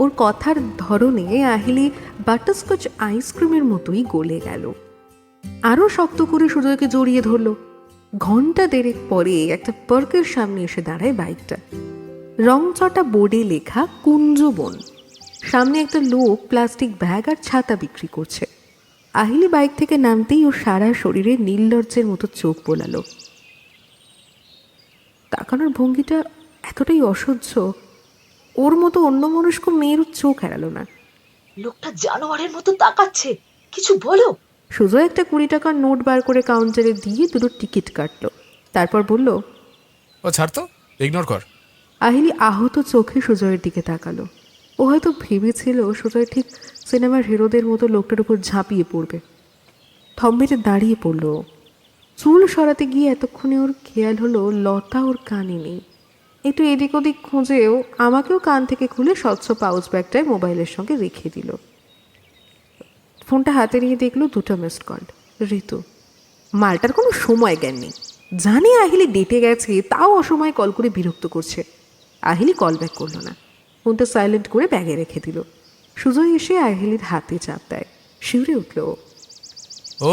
ওর কথার ধরনে আহেলি বাটারস্কচ আইসক্রিমের মতোই গলে গেল। আরও শক্ত করে সুজয়কে জড়িয়ে ধরল। ঘন্টা দেড়েক পরে একটা পার্কের সামনে এসে দাঁড়ায় বাইকটা। রংচটা বোর্ডে লেখা কুঞ্জবন। সামনে একটা লোক প্লাস্টিক ব্যাগ আর ছাতা বিক্রি করছে। আহিলি বাইক থেকে নামতেই ওর সারা শরীরে নীলদর্জের মতো চোখ বোলালো। তাকানোর ভঙ্গিটা এতটাই অসহ্য, ওর মতো অন্যমনস্ক মেয়ের চোখ এড়ালো না। লোকটা জানোয়ারের মতো তাকাচ্ছে, কিছু বলো। সুজয় একটা 20 টাকার নোট বার করে কাউন্টারে দিয়ে দুটো টিকিট কাটলো, তারপর বলল, ও ছাড় তো, ইগনোর কর। আহিলি আহত চোখে সুজয়ের দিকে তাকালো। ও হয়তো ভেবেছিল সুজয় ঠিক সিনেমার হিরোদের মতো লোকটার উপর ঝাঁপিয়ে পড়বে। থম মেরে দাঁড়িয়ে পড়ল। চুল সরাতে গিয়ে এতক্ষণে ওর খেয়াল হলো লতা ওর কানে নেই। একটু এদিক ওদিক খুঁজেও আমাকেও কান থেকে খুলে স্বচ্ছ পাউচ ব্যাগটায় মোবাইলের সঙ্গে রেখে দিল। ফোনটা হাতে নিয়ে দেখলো 2টা মিসড কল। ঋতু। মালটার কোনো সময় জ্ঞান নেই, জানে আহিলি ডেটে গেছে, তাও অসময়ে কল করে বিরক্ত করছে। আহিলি কল ব্যাক করলো না, ফোনটা সাইলেন্ট করে ব্যাগে রেখে দিল। সুজয় এসে আহিলির হাতে চাপ দেয়, শিউরে উঠল।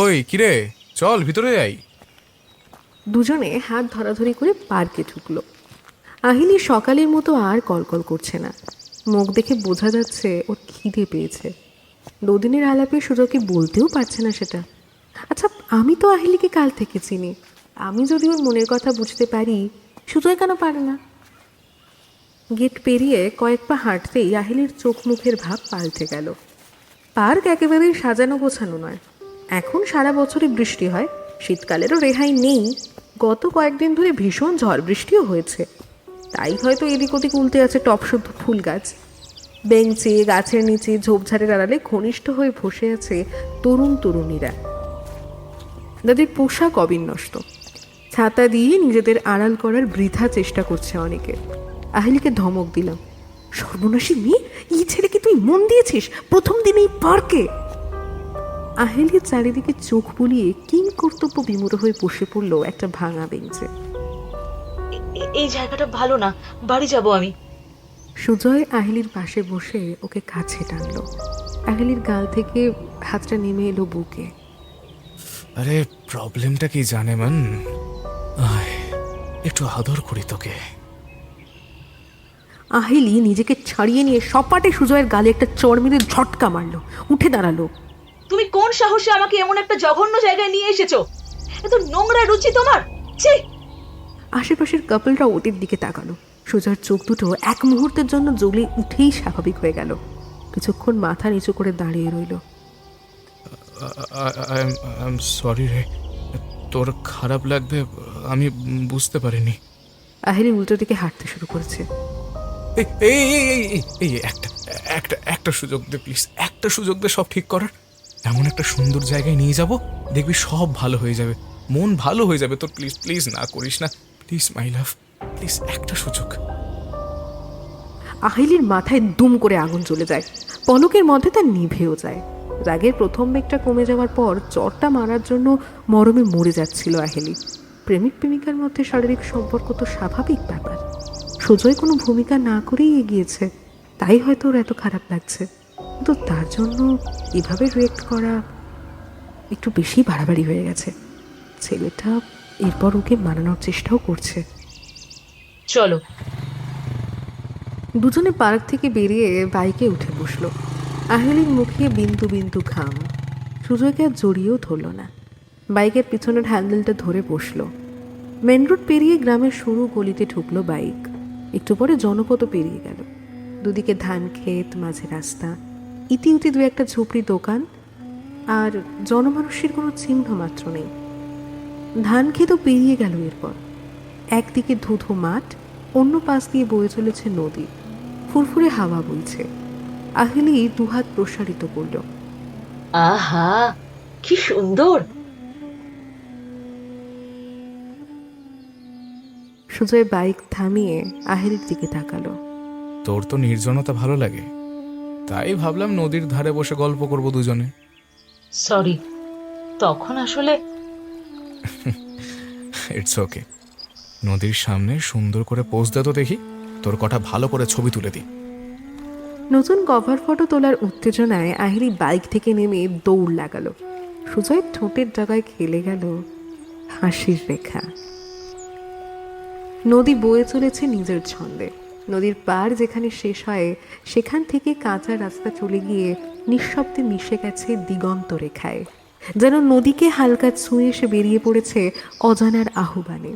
ওই কিরে, চল ভিতরে যাই। দুজনে হাত ধরাধরি করে পার্কে ঢুকলো। আহিলি সকালের মতো আর কল করছে না, মুখ দেখে বোঝা যাচ্ছে ওর খিদে পেয়েছে। দুদিনের আলাপে সুজয়কে বলতেও পারছে না সেটা। আচ্ছা, আমি তো আহিলিকে কাল থেকে চিনি, আমি যদি ওর মনের কথা বুঝতে পারি, সুজয় কেন পারে না? গেট পেরিয়ে কয়েক পা হাঁটতেই আহিলির চোখ মুখের ভাব পাল্টে গেল। পার্ক একেবারেই সাজানো গোছানো নয়। এখন সারা বছরই বৃষ্টি হয়, শীতকালেরও রেহাই নেই। গত কয়েকদিন ধরে ভীষণ ঝড় বৃষ্টিও হয়েছে, তাই হয়তো এদিক ওদিক উল্টে আছে টপশুদ্ধ ফুল গাছ। বেঞ্চে, গাছের নিচে, ঝোপঝাড়ের আড়ালে ঘনিষ্ঠ হয়ে বসে আছে তরুণ তরুণীরা। তাদের পোশাক অবিন্যস্ত, ছাতা দিয়ে নিজেদের আড়াল করার বৃথা চেষ্টা করছে অনেকে। আহিলিকে ধমক দিলাম, সর্বনাশী মেয়ে, এই ছেলেকে তুই মন দিয়েছিস প্রথম দিনেই পার্কে? আহিলির চারিদিকে চোখ বুলিয়ে কিং কর্তব্য বিমূঢ় হয়ে বসে পড়ল একটা ভাঙা বেঞ্চে। এই জায়গাটা ভালো না, বাড়ি যাব আমি। সুজয় আহিলির পাশে বসে ওকে কাছে টানলো। আহিলির গাল থেকে হাতটা নেমে এলো বুকে। আরে প্রবলেমটা কি জানে মান, আয় একটু আদর করি তোকে। আহিলি নিজেকে ছাড়িয়ে নিয়ে সপাটে সুজয়ের গালে একটা চড় মেরে ঝটকা মারলো, উঠে দাঁড়ালো। তুমি কোন সাহসে আমাকে এমন একটা জঘন্য জায়গায় নিয়ে এসেছো? এত নোংরা রুচি তোমার, ছি! আশেপাশের কাপলরা ওদের দিকে তাকালো। সুজয়ের চোখ দুটো এক মুহূর্তের জন্য জ্বলে উঠেই স্বাভাবিক হয়ে গেল। কিছুক্ষণ মাথা নিচু করে দাঁড়িয়ে রইল। আই এম সরি রে, তোর খারাপ লাগবে আমি বুঝতে পারিনি। আহিলি উল্টো দিকে হাঁটতে শুরু করেছে। এই এই এই এই এই একটা একটা একটা সুযোগ দে প্লিজ, একটা সুযোগ দে সব ঠিক করার। এমন একটা সুন্দর জায়গায় নিয়ে যাব, দেখবি সব ভালো হয়ে যাবে, মন ভালো হয়ে যাবে তোর। প্লিজ প্লিজ না করিস না, প্লিজ মাই লাভ, প্লিজ একটা সুযোগ। আহিলির মাথায় দুম করে আগুন জ্বলে যায়, পলকের মধ্যে তা নিভেও যায়। রাগের প্রথম বেগটা কমে যাওয়ার পর চরটা মারার জন্য মরমে মরে যাচ্ছিল আহিলি। প্রেমিক প্রেমিকার মধ্যে শারীরিক সম্পর্ক তো স্বাভাবিক ব্যাপার। সুজয় কোনো ভূমিকা না করেই এগিয়েছে, তাই হয়তো ওর এত খারাপ লাগছে। কিন্তু তার জন্য এভাবে রিয়েক্ট করা একটু বেশি বাড়াবাড়ি হয়ে গেছে। ছেলেটা এরপর ওকে মানানোর চেষ্টাও করছে। চলো। দুজনে পার্ক থেকে বেরিয়ে বাইকে উঠে বসলো। আহিলির মুখে বিন্দু বিন্দু ঘাম। সুজয়কে আর জড়িয়েও ধরল না, বাইকের পিছনের হ্যান্ডেলটা ধরে বসলো। মেন রোড পেরিয়ে গ্রামের সরু গলিতে ঢুকলো বাইক। একটু পরে জনপদও পেরিয়ে গেল। দুদিকে ধান ক্ষেত, মাঝে রাস্তা, ইতি উতি দু একটা ঝুপড়ি দোকান, আর জনমানুষের কোনো চিহ্ন মাত্র নেই। ধান ক্ষেতও পেরিয়ে গেল। এরপর একদিকে ধুধু মাঠ, অন্য পাশ দিয়ে বয়ে চলেছে নদী, ফুরফুরে হাওয়া বইছে। আহিলি দুহাত প্রসারিত করল। আহা, কি সুন্দর! সুজয় বাইক থামিয়ে আহিলির দিকে তাকালো। তোর তো নির্জনতা ভালো লাগে, তাই ভাবলাম নদীর ধারে বসে গল্প করব দুজনে। সরি, তখন আসলে ইটস ওকে। নদীর সামনে সুন্দর করে পোজ দে তো দেখি, তোর কটা ভালো করে ছবি তুলে দি। নতুন কভার ফটো তোলার উত্তেজনায় আহিলি বাইক থেকে নেমে দৌড় লাগালো। সুজয়ের ঠোঁটের জায়গায় খেলে গেল হাসির রেখা। নদী বয়ে চলেছে নিজের ছন্দে। নদীর পার যেখানে শেষ হয়, সেখান থেকে কাঁচা রাস্তা চলে গিয়ে নিঃশব্দে মিশে গেছে দিগন্ত রেখায়, যেন নদীকে হালকা ছুঁয়ে এসে বেরিয়ে পড়েছে অজানার আহ্বানে।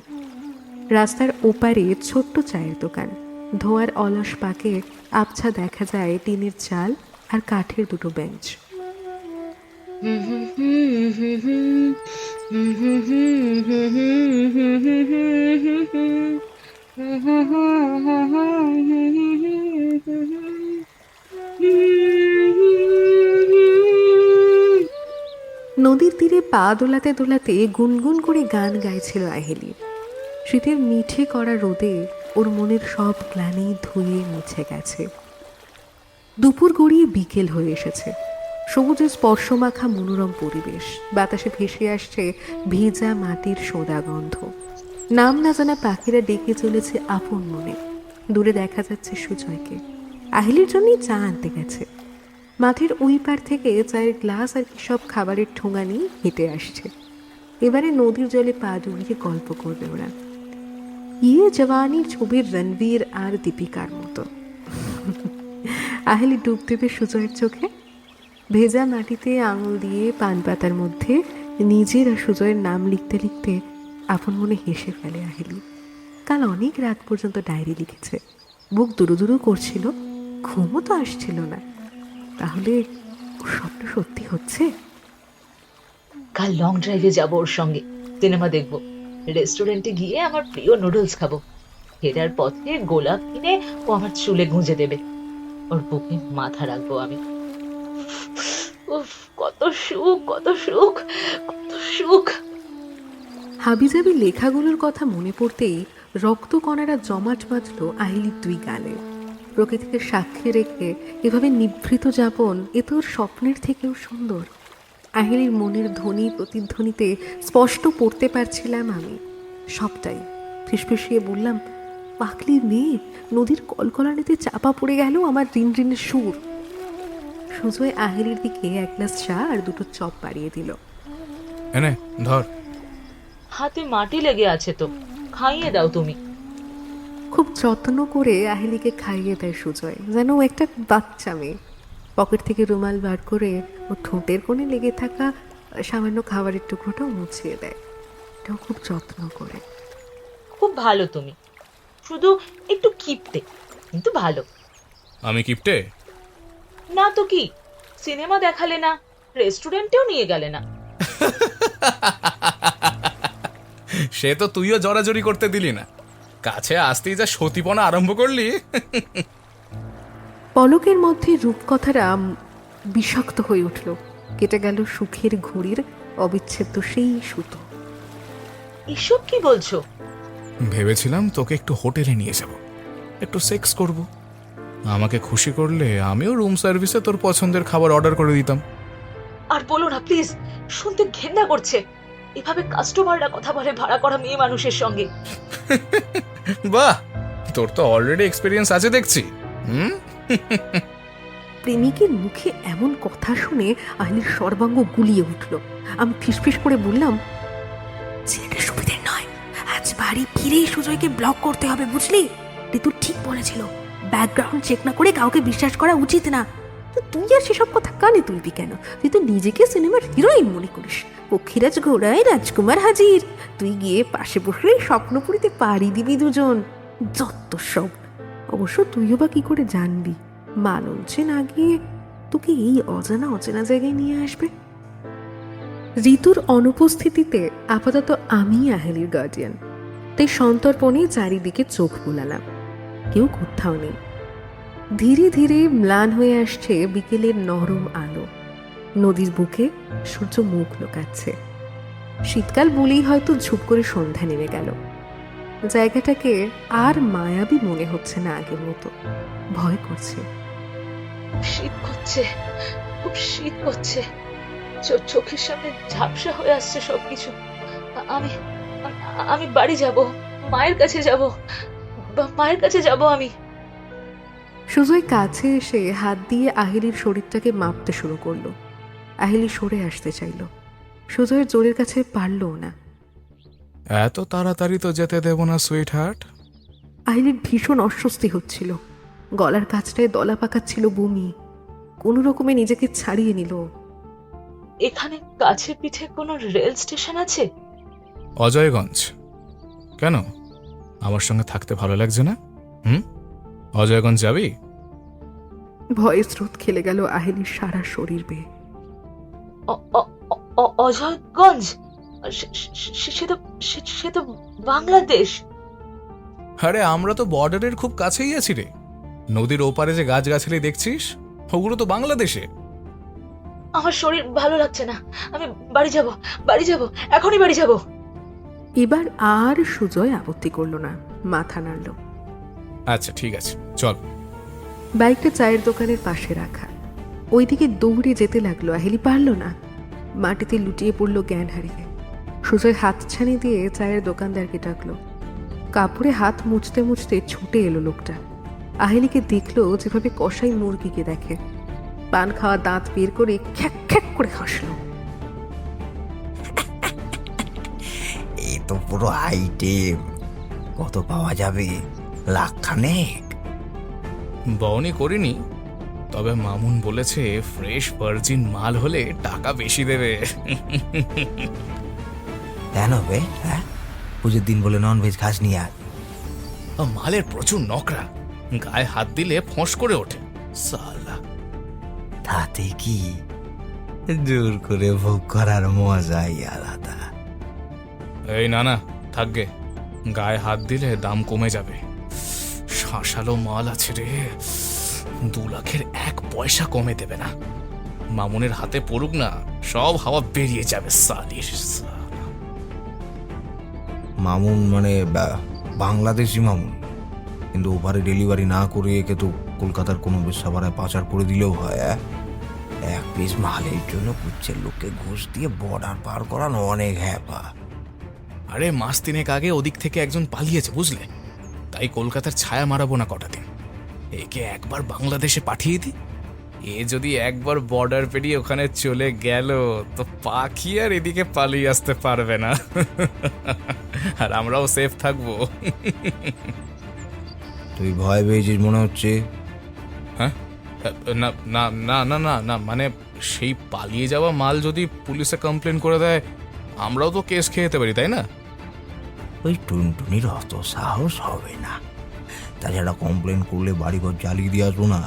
রাস্তার ওপারে ছোট্ট চায়ের দোকান, ধোয়ার অলস পাকে আবছা দেখা যায় টিনের চাল আর কাঠের দুটো বেঞ্চ। নদীর তীরে পা দোলাতে দোলাতে গুনগুন করে গান গাইছিল আহেলি। শীতের মিঠে করা রোদে ওর মনের সব গ্লানি ধুয়ে মুছে গেছে। দুপুর গড়িয়ে বিকেল হয়ে এসেছে। সবুজে স্পর্শমাখা মনোরম পরিবেশ, বাতাসে ভেসে আসছে ভেজা মাটির সোদা গন্ধ। নাম না জানা পাখিরা ডেকে চলেছে আপন মনে। দূরে দেখা যাচ্ছে সুজয়কে, আহিলির জন্যই চা আনতে গেছে। মাঠের ওই পার থেকে চায়ের গ্লাস আর সব খাবারের ঠোঙা নিয়ে হেঁটে আসছে। এবারে নদীর জলে পা ডুবিয়ে গল্প করবে ওরা। ইয়ে জওয়ানির ছবির রণবীর আর দীপিকার মতো। আহিলি ডুব দেবে সুজয়ের চোখে। ভেজা মাটিতে আঙুল দিয়ে পান পাতার মধ্যে নিজের আর সুজয়ের নাম লিখতে লিখতে আপন মনে হেসে ফেলে আহিলি। কাল অনেক রাত পর্যন্ত ডায়েরি লিখেছে। বুক দুরু দুরু করছিল, ঘুমও তো আসছিল না। তাহলে স্বপ্ন সত্যি হচ্ছে? কাল লং ড্রাইভে যাব ওর সঙ্গে, সিনেমা দেখব, রেস্টুরেন্টে গিয়ে আমার প্রিয় নুডলস খাবো, ফেরার পথে গোলাপ কিনে ও আমার চুলে গুঁজে দেবে, ওর বুকে মাথা রাখবো আমি। উফ, কত সুখ, কত সুখ, কত সুখ। হাবিজাবি লেখাগুলোর কথা মনে পড়তেই রক্তকণারা জমাট বাঁধল আহিলির দুই গালে। প্রকৃতিকে সাক্ষী রেখে এভাবে নিভৃত যাপন এ তোর স্বপ্নের থেকেও সুন্দর। আহিলির মনের ধ্বনি প্রতিধ্বনিতে স্পষ্ট পড়তে পারছিলাম আমি সবটাই। ফিসফিসিয়ে বললাম, পাকলি মেয়ে, নদীর কলকলানিতে চাপা পড়ে গেল আমার রিন রিনের সুর। সুজয় আহিলির দিকে এক গ্লাস চা আর দুটো চপ বাড়িয়ে দিল। এনে ধর। হাতে মাটি লেগে আছে তো, খাইয়ে দাও তুমি। খুব যত্ন করে আহিলিকে খাইয়ে দেয় সুজয়, যেন ও একটা বাচ্চা মেয়ে। পকেট থেকে রুমাল বার করে ও ঠোঁটের কোণে লেগে থাকা সামান্য খাবারের টুকরোটাও মুছিয়ে দেয়। এটাও খুব যত্ন করে। খুব ভালো তুমি, শুধু একটু কিপটে, কিন্তু ভালো। আমি কিপটে? না তো কি, সিনেমা দেখালে না, রেস্টুরেন্টেও নিয়ে গেলে না। সে তো তুইও জড়াজড়ি করতে দিলি না, কাছে আসতেই যা সতীপনা আরম্ভ করলি। পলকের মধ্যে রূপকথাটা বিষাক্ত হয়ে উঠল। কেটে গেল সুখের ঘড়ির অবিচ্ছেদ্য সেই সুতো। এসব কি বলছো? ভেবেছিলাম তোকে একটু হোটেলে নিয়ে যাব, একটু সেক্স করব। আমাকে খুশি করলে আমিও রুম সার্ভিসে তোর পছন্দের খাবার অর্ডার করে দিতাম। আর বলো না প্লিজ, শুনতে ঘেন্না করছে এভাবে কাস্টমাররা কথা বলে ভাড়া করা মেয়ে মানুষের সঙ্গে। বাহ, তোর তো অলরেডি এক্সপেরিয়েন্স আছে দেখছি। প্রেমিকের মুখে এমন কথা শুনে আহিলির সর্বাঙ্গ গুলিয়ে উঠল। আমি ফিসফিস করে বললাম, ছেলেটা সুবিধের নয়, আজ বাড়ি ফিরেই সুজয়কে ব্লক করতে হবে, বুঝলি? ঋতু ঠিক বলেছিল, ব্যাকগ্রাউন্ড চেক না করে কাউকে বিশ্বাস করা উচিত না। তুই আর সেসব কথা কানে তুলবি কেন? তুই তো নিজেকে সিনেমার হিরোইন মনে করিস। পক্ষীরাজ ঘোড়ায় রাজকুমার হাজির, তুই গিয়ে পাশে বসলেই স্বপ্নপুরীতে পাড়ি দিবি দুজন। যত সব। অবশ্য তুইও বা কি করে জানবি মালঞ্চে না গিয়ে তোকে এই অজানা অচেনা জায়গায় নিয়ে আসবে? ঋতুর অনুপস্থিতিতে আপাতত আমি আহেলির গার্ডিয়ান, তাই সন্তর্পণে চারিদিকে চোখ বুলালাম। কেউ কোথাও নেই। ধীরে ধীরে ম্লান হয়ে আসছে বিকেলের নরম আলো। নদীর বুকে সূর্য মুখ লুকাচ্ছে। শীতকাল বলেই হয়তো ঝুপ করে সন্ধ্যা নেমে গেল। জায়গাটাকে আর মায়াবী মনে হচ্ছে না আগের মতো। ভয় করছে। শীত করছে, খুব শীত করছে, চোখের সামনে ঝাপসা হয়ে আসছে সবকিছু। আমি আমি বাড়ি যাব, মায়ের কাছে যাব, মায়ের কাছে যাব আমি। সুজয় কাছে এসে হাত দিয়ে আহিলির শরীরটাকে মাপতে শুরু করলো। আহিলি সরে আসতে চাইল। সুজয়ের জোরের কাছে পারলও না। এত তাড়াতাড়ি তো যেতে দেব না সুইট হার্ট। আহিলির ভীষণ অস্বস্তি হচ্ছিল। গলার কাছটায় দলা পাকাচ্ছিল বমি। কোনো রকমে নিজেকে ছাড়িয়ে নিল। এখানে কাছে পিঠে কোনো রেল স্টেশন আছে? অজয়গঞ্জ। কেন, আমার সঙ্গে থাকতে ভালো লাগছে না? অজয়গঞ্জ যাবি? ভয়ে স্রোত খেলে গেল আহেলির সারা শরীর বেয়ে। অজয়গঞ্জ? সে তো বাংলাদেশ। আরে আমরা তো বর্ডারের খুব কাছেই আছি রে। নদীর ওপারে যে গাছগাছালি দেখছিস, ওগুলো তো বাংলাদেশে। আমার শরীর ভালো লাগছে না, আমি বাড়ি যাব, এখনই বাড়ি যাব। এবার আর সুজয় আপত্তি করলো না, মাথা নাড়ল। আচ্ছা ঠিক আছে, চল। বাইকটা চায়ের দোকানের পাশে রাখা। ওইদিকে দৌড়ে যেতে লাগলো আহেলি, পারল না। মাটিতে লুটিয়ে পড়ল জ্ঞান হারিয়ে। সুজয় হাতছানি দিয়ে চায়ের দোকানদারকে ডাকলো। কাপড়ে হাত মুছতে মুছতে ছুটে এলো লোকটা। আহেলিকে দেখলো যেভাবে কসাই মুরগিকে দেখে। পান খাওয়া দাঁত বের করে খ্যাক খ্যাক করে হাসলো। এই তো পুরো আইটেম। কত পাওয়া যাবে? লাখখানেক? বউনি করিনি, তবে মামুন বলেছে ফ্রেশ ভার্জিন মাল হলে টাকা বেশি দেবে। কেন বে? হ্যাঁ, পুজোর দিন বলে ননভেজ খাসনি আর? মালের প্রচুর নকরা, গায়ে হাত দিলে ফোঁস করে ওঠে সালা। তাতে কি, জোর করে ভোগ করার মজাই আলাদা। এই না থাকবে, গায়ে হাত দিলে দাম কমে যাবে। শাঁসালো মাল আছে রে, 2 লাখের 1 পয়সা কমে দেবে না। মামুনের হাতে পড়ুক না, সব হাওয়া বেরিয়ে যাবে সালির। মামুন মানে বাংলাদেশি মামুন, কিন্তু ওভারে ডেলিভারি না করে একে তো কলকাতার কোনো বেশ্যাপাড়ায় পাচার করে দিলেও হয়। এক পিস মালের জন্য কুচ্ছের লোককে ঘুষ দিয়ে বর্ডার পার করানো অনেক হ্যাপা। আরে মাস 3 আগে ওদিক থেকে একজন পালিয়েছে বুঝলে, তাই কলকাতার ছায়া মারাবো না কটা দিন। একে একবার বাংলাদেশে পাঠিয়ে দিই, এ যদি একবার বর্ডার পেরিয়ে ওখানে চলে গেল তো পাখি আর এদিকে পালিয়ে আসতে পারবে না, আর আমরাও সেফ থাকবো। তুই ভয় পেয়েছিস মনে হচ্ছে। হ্যাঁ, না না না না না না মানে সেই পালিয়ে যাওয়া মাল যদি পুলিশে কমপ্লেন করে দেয়, আমরাও তো কেস খেয়ে যেতে পারি, তাই না? ওই টুনটুনির অত সাহস হবে না। তাছাড়া কমপ্লেন করলে বাড়িঘর জ্বালিয়ে দিয়ে আসবো না?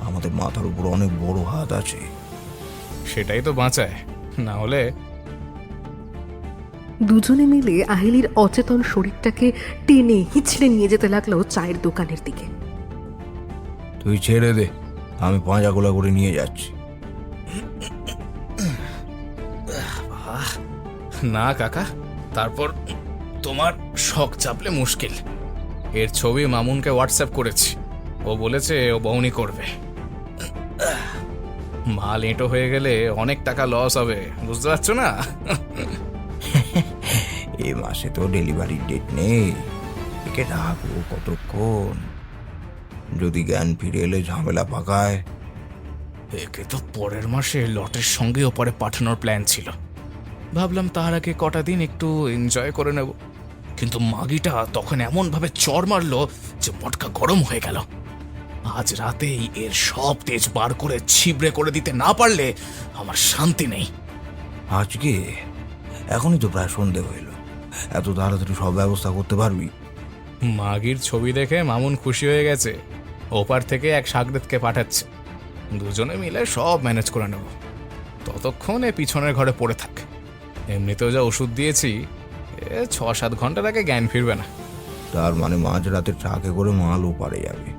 আমাদের মাথার উপর অনেক বড় হাত আছে। সেটাই তো বাঁচায়, না হলে। দুজনে মিলে আহেলির অচেতন শরীরটাকে টেনে হিঁচড়ে নিয়ে যেতে লাগলো চায়ের দোকানের দিকে। তুই ছেড়ে দে, আমি পাঁজা গোলা করে নিয়ে যাচ্ছি। না কাকা, তারপর তোমার শখ চাপলে মুশকিল। এর ছবি মামুনকে হোয়াটসঅ্যাপ করেছি, ও বলেছে ও বউনি করবে। মাল এঁটো হয়ে গেলে অনেক টাকা লস হবে, বুঝতে পারছো না? এ মাসে তো ডেলিভারি ডেট নেই, একে রাখবো কতক্ষণ? যদি জ্ঞান ফিরে এলে ঝামেলা পাকায়। একে তো পরের মাসে লটের সঙ্গে ওপরে পাঠানোর প্ল্যান ছিল। ভাবলাম তার আগে কটা দিন একটু এনজয় করে নেব, কিন্তু মাগিটা তখন এমন ভাবে চড় মারলো যে মটকা গরম হয়ে গেল। আজ রাতেই এর সব তেজ বার করে ছিবড়ে করে দিতে না পারলে আমার শান্তি নেই। আজকে এখনই তো প্রায় সন্ধে হইল, এত তাড়াতাড়ি সব ব্যবস্থা করতে পারবি? মাগির ছবি দেখে মামুন খুশি হয়ে গেছে, ওপার থেকে এক সাগরেদকে পাঠাচ্ছে। দুজনে মিলে সব ম্যানেজ করে নেব। ততক্ষণ এ পিছনের ঘরে পড়ে থাক। এমনিতেও যা ওষুধ দিয়েছি, 6-7 ঘন্টার আগে জ্ঞান ফিরবে না। তার মানে মাঝরাতে ট্রাকে করে মাল ওপারে যাবে।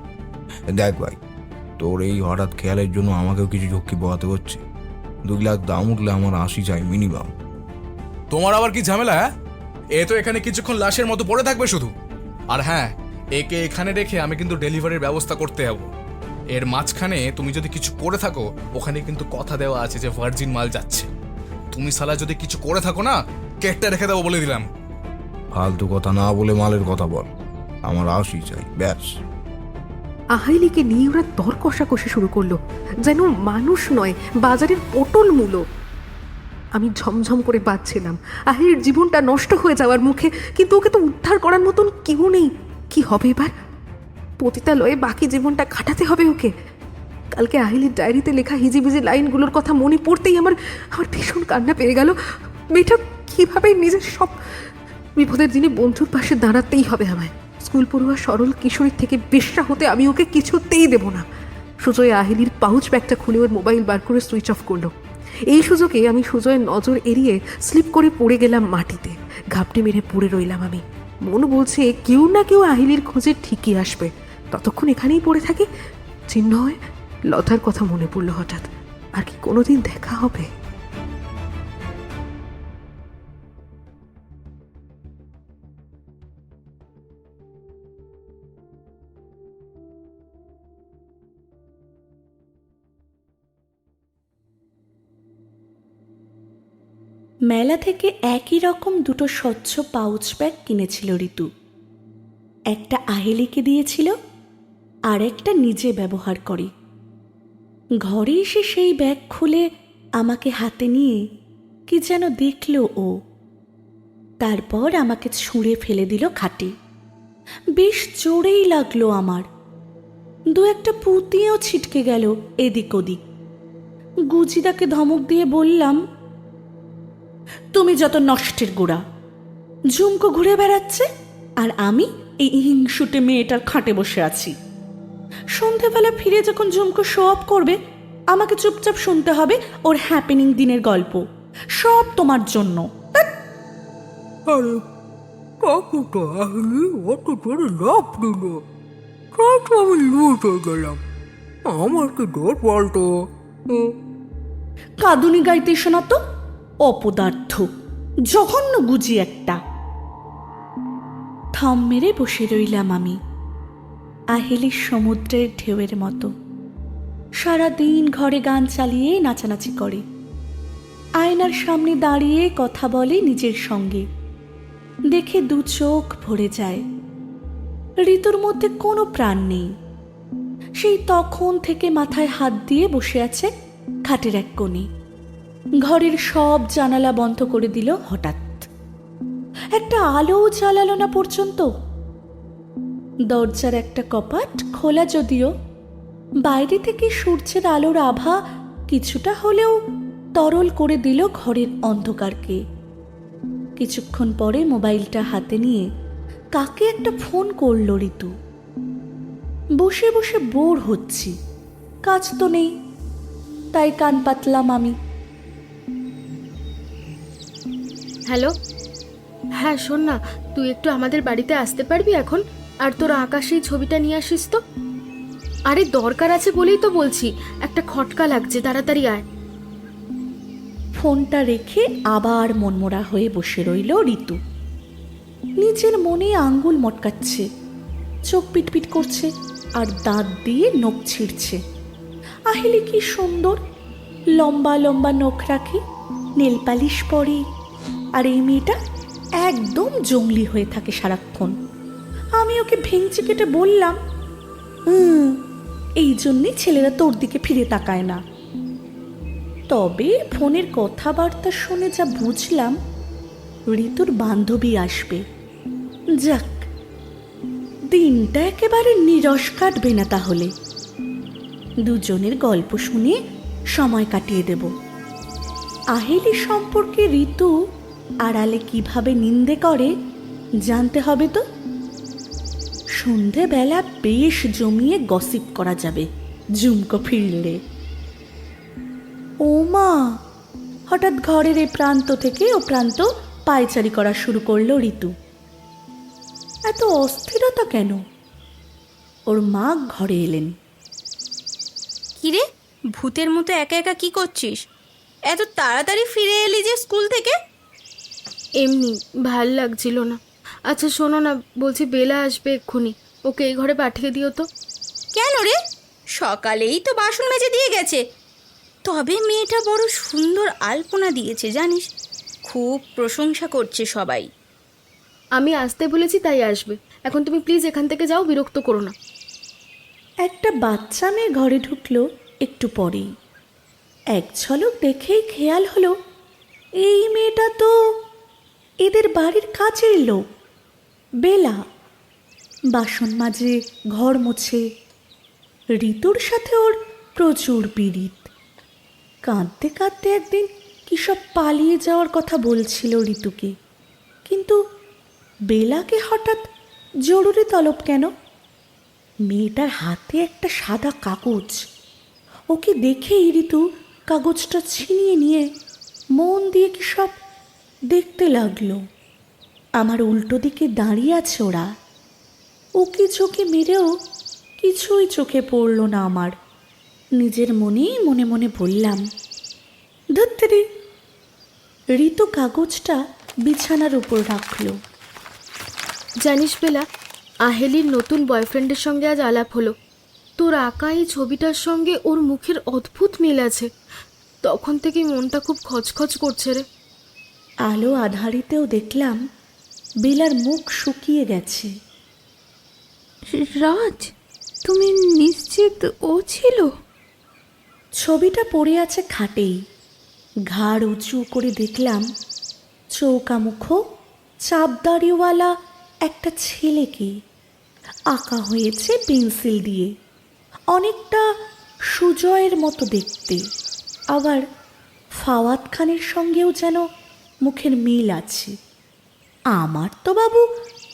দেখ ভাই, তোর এই হঠাৎ খেয়ালের জন্য আমাকেও কিছু ঝক্কি পোহাতে হচ্ছে। 2 লাখ দাম উঠলে আমার 80 চাই মিনিমাম। তোমার আবার কি ঝামেলা? হ্যাঁ, এ তো এখানে কিছুক্ষণ লাশের মতো পড়ে থাকবে শুধু। আর হ্যাঁ, একে এখানে রেখে আমি কিন্তু ডেলিভারির ব্যবস্থা করতে যাবো। এর মাঝখানে তুমি যদি কিছু করে থাকো, ওখানে কিন্তু কথা দেওয়া আছে যে ভার্জিন মাল যাচ্ছে। তুমি শালা যদি কিছু করে থাকো না, কেকটা রেখে দেবো বলে দিলাম। ফালতু কথা না বলে মালের কথা বল, আমার 80 চাই ব্যাস। আহাইলিকে নিয়ে ওরা দর কষাকষি শুরু করলো, যেন মানুষ নয় বাজারের পটল মূলো। আমি ঝমঝম করে বাঁচছিলাম, আহিলের জীবনটা নষ্ট হয়ে যাওয়ার মুখে, কিন্তু ওকে তো উদ্ধার করার মতন কেউ নেই। কি হবে এবার? পতিতালয়ে বাকি জীবনটা কাটাতে হবে ওকে। কালকে আহিলের ডায়েরিতে লেখা হিজিবিজি লাইনগুলোর কথা মনে পড়তেই আমার ভীষণ কান্না পেয়ে গেল। মেয়েটা কিভাবে নিজের সব বিপদের দিনে বন্ধুর পাশে দাঁড়াতেই হবে আমায়। স্কুল পড়ুয়া সরল কিশোরীর থেকে বেশ্যা হতে আমি ওকে কিছুতেই দেব না। সুজয় আহিলির পাউচ ব্যাগটা খুলে ওর মোবাইল বার করে সুইচ অফ করলো। এই সুযোগে আমি সুজয়ের নজর এড়িয়ে স্লিপ করে পড়ে গেলাম মাটিতে। ঘাপটি মেরে পড়ে রইলাম আমি। মন বলছে কেউ না কেউ আহিলির খোঁজে ঠিকই আসবে, ততক্ষণ এখানেই পড়ে থাকি। চিহ্ন হয়ে লতার কথা মনে পড়লো হঠাৎ। আর কি কোনোদিন দেখা হবে? মেলা থেকে একই রকম দুটো স্বচ্ছ পাউচ ব্যাগ কিনেছিল ঋতু। একটা আহেলিকে দিয়েছিল, আর একটা নিজে ব্যবহার করে। ঘরে এসে সেই ব্যাগ খুলে আমাকে হাতে নিয়ে কি যেন দেখল ও, তারপর আমাকে ছুঁড়ে ফেলে দিল খাটে। বেশ জোরেই লাগলো আমার, দু একটা পুঁতিও ছিটকে গেল এদিক ওদিক। গুজিদাকে ধমক দিয়ে বললাম, তুমি যত নষ্টের গোড়া। ঝুমকো ঘুরে বেড়াচ্ছে আর আমি এই হিংসুটে মেয়েটার খাটে বসে আছি। সন্ধেবেলা ফিরে যখন ঝুমকো শো অফ করবে, আমাকে চুপচাপ শুনতে হবে ওর হ্যাপেনিং দিনের গল্প। সব তোমার জন্য। আরে কাকুটা আহিলি অত জোরে লাভ দিল, তাই তো আমি লুজ হয়ে গেলাম। আমার কি দোষ বলতো? কাঁদুনি গাইতে শোনা তো, অপদার্থ, জঘন্য গুজি একটা। থম মেরে বসে রইলাম আমি, আহেলির সমুদ্রের ঢেউয়ের মতো। সারাদিন ঘরে গান চালিয়ে নাচানাচি করে, আয়নার সামনে দাঁড়িয়ে কথা বলে নিজের সঙ্গে। দেখে দু চোখ ভরে যায়। ঋতুর মধ্যে কোনো প্রাণ নেই। সেই তখন থেকে মাথায় হাত দিয়ে বসে আছে খাটের এক কোণে। ঘরের সব জানালা বন্ধ করে দিল হঠাৎ। একটা আলোও জ্বালালো না পর্যন্ত। দরজার একটা কপাট খোলা, যদিও বাইরে থেকে সূর্যের আলোর আভা কিছুটা হলেও তরল করে দিল ঘরের অন্ধকারকে। কিছুক্ষণ পরে মোবাইলটা হাতে নিয়ে কাকে একটা ফোন করল ঋতু। বসে বসে বোর হচ্ছি, কাজ তো নেই, তাই কান পাতলাম আমি। হ্যালো, হ্যাঁ শোন না, তুই একটু আমাদের বাড়িতে আসতে পারবি এখন? আর তোর আকাশেই ছবিটা নিয়ে আসিস তো। আরে দরকার আছে বলেই তো বলছি, একটা খটকা লাগছে, তাড়াতাড়ি আয়। ফোনটা রেখে আবার মনমরা হয়ে বসে রইল ঋতু। নিজের মনে আঙ্গুল মটকাচ্ছে, চোখ পিটপিট করছে আর দাঁত দিয়ে নখ ছিঁড়ছে। আহিলি কি সুন্দর, লম্বা লম্বা নখ রাখে, নেল পালিশ পরে, আর এই মেয়েটা একদম জঙ্গলি হয়ে থাকে সারাক্ষণ। আমি ওকে ভেঙচি কেটে বললাম, এই জন্যে ছেলেরা তোর দিকে ফিরে তাকায় না। তবে ফোনের কথাবার্তা শুনে যা বুঝলাম, ঋতুর বান্ধবী আসবে। যাক, দিনটা একেবারে নিরস কাটবে না তাহলে। দুজনের গল্প শুনে সময় কাটিয়ে দেব। আহেলি সম্পর্কে ঋতু আড়ালে কিভাবে নিন্দে করে জানতে হবে তো। সন্ধেবেলা বেশ জমিয়ে গসিপ করা যাবে ঝুমকো ফিরলে। ও মা! হঠাৎ ঘরের এই প্রান্ত থেকে ও প্রান্ত পায়চারি করা শুরু করলো ঋতু। এত অস্থিরতা কেন? ওর মা ঘরে এলেন। কিরে, ভূতের মতো একা একা কি করছিস? এত তাড়াতাড়ি ফিরে এলি যে স্কুল থেকে? এমনি ভাল লাগছিল না। আচ্ছা শোনো না, বলছি বেলা আসবে এক্ষুনি, ওকে এই ঘরে পাঠিয়ে দিও তো। কেন রে? সকালেই তো বাসন মেজে দিয়ে গেছে। তবে মেয়েটা বড় সুন্দর আলপনা দিয়েছে জানিস, খুব প্রশংসা করছে সবাই। আমি আসতে বলেছি তাই আসবে। এখন তুমি প্লিজ এখান থেকে যাও, বিরক্ত করো না। একটা বাচ্চা মেয়ে ঘরে ঢুকলো একটু পরেই। এক ঝলক দেখেই খেয়াল হলো এই মেয়েটা তো এদের বাড়ির কাছের লোক, বেলা। বাসন মাজে, ঘর মোছে। ঋতুর সাথে ওর প্রচুর পীড়িত। কাঁদতে কাঁদতে একদিন কি সব পালিয়ে যাওয়ার কথা বলছিল ঋতুকে, কিন্তু বেলাকে হঠাৎ জরুরি তলব কেন? মেয়েটার হাতে একটা সাদা কাগজ। ওকে দেখেই ঋতু কাগজটা ছিনিয়ে নিয়ে মন দিয়ে কি সব দেখতে লাগলো। আমার উল্টো দিকে দাঁড়িয়ে আছে ওরা। ওকে চোখে মেরেও কিছুই চোখে পড়ল না আমার। নিজের মনেই মনে মনে বললাম, ধত্তেরি। ঋতু কাগজটা বিছানার উপর রাখলো। জানিস বেলা, আহেলির নতুন বয়ফ্রেন্ডের সঙ্গে আজ আলাপ হলো। তোর আঁকা এই ছবিটার সঙ্গে ওর মুখের অদ্ভুত মিল আছে। তখন থেকে মনটা খুব খচখচ করছে রে। আলো আধারিতেও দেখলাম বেলার মুখ শুকিয়ে গেছে। রাজ, তুমি নিশ্চিত ও ছিল? ছবিটা পড়ে আছে খাটেই। ঘাড় উঁচু করে দেখলাম চৌকা মুখ, চাপদাড়িওয়ালা একটা ছেলেকে। আঁকা হয়েছে পেন্সিল দিয়ে, অনেকটা সুজয়ের মতো দেখতে। আবার ফাওয়াদ খানের সঙ্গেও যেন মুখের মিল আছে। আমার তো বাবু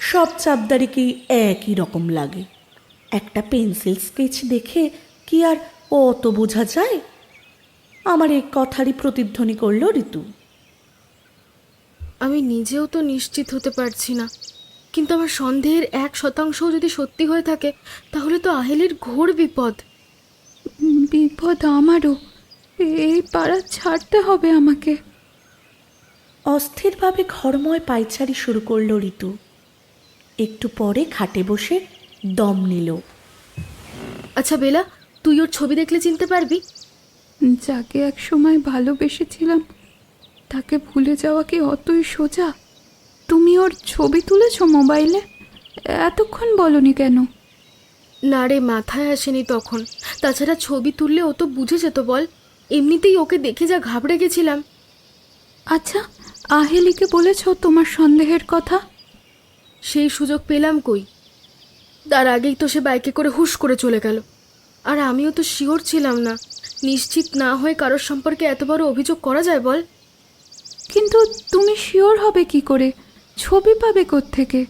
সব চাপদাড়িকেই একই রকম লাগে। একটা পেন্সিল স্কেচ দেখে কি আর অত বোঝা যায়? আমার এই কথারই প্রতিধ্বনি করল ঋতু। আমি নিজেও তো নিশ্চিত হতে পারছি না, কিন্তু আমার সন্দেহের 1% যদি সত্যি হয়ে থাকে তাহলে তো আহেলির ঘোর বিপদ। বিপদ আমারও। এই পাড়া ছাড়তে হবে আমাকে। অস্থিরভাবে ঘরময় পায়চারি শুরু করলো ঋতু। একটু পরে খাটে বসে দম নিল। আচ্ছা বেলা, তুই ওর ছবি দেখলে চিনতে পারবি? যাকে এক সময় ভালোবেসেছিলাম তাকে ভুলে যাওয়া কি অতই সোজা? তুমি ওর ছবি তুলেছ মোবাইলে? এতক্ষণ বলনি কেন? না রে, মাথায় আসেনি তখন। তাছাড়া ছবি তুললে ও তো বুঝে যেত বল। এমনিতেই ওকে দেখে যা ঘাবড়ে গেছিলাম। আচ্ছা, আহেলিকে বলেছ তোমার সন্দেহের কথা? সেই সুযোগ পেলাম কই? তার আগেই তো সে বাইকে করে হুশ করে চলে গেল। আর আমিও তো শিওর ছিলাম না। নিশ্চিত না হয়ে কারোর সম্পর্কে এত বড় অভিযোগ করা যায় বল? কিন্তু তুমি শিওর হবে কি করে? ছবি পাবে কোত্থেকে?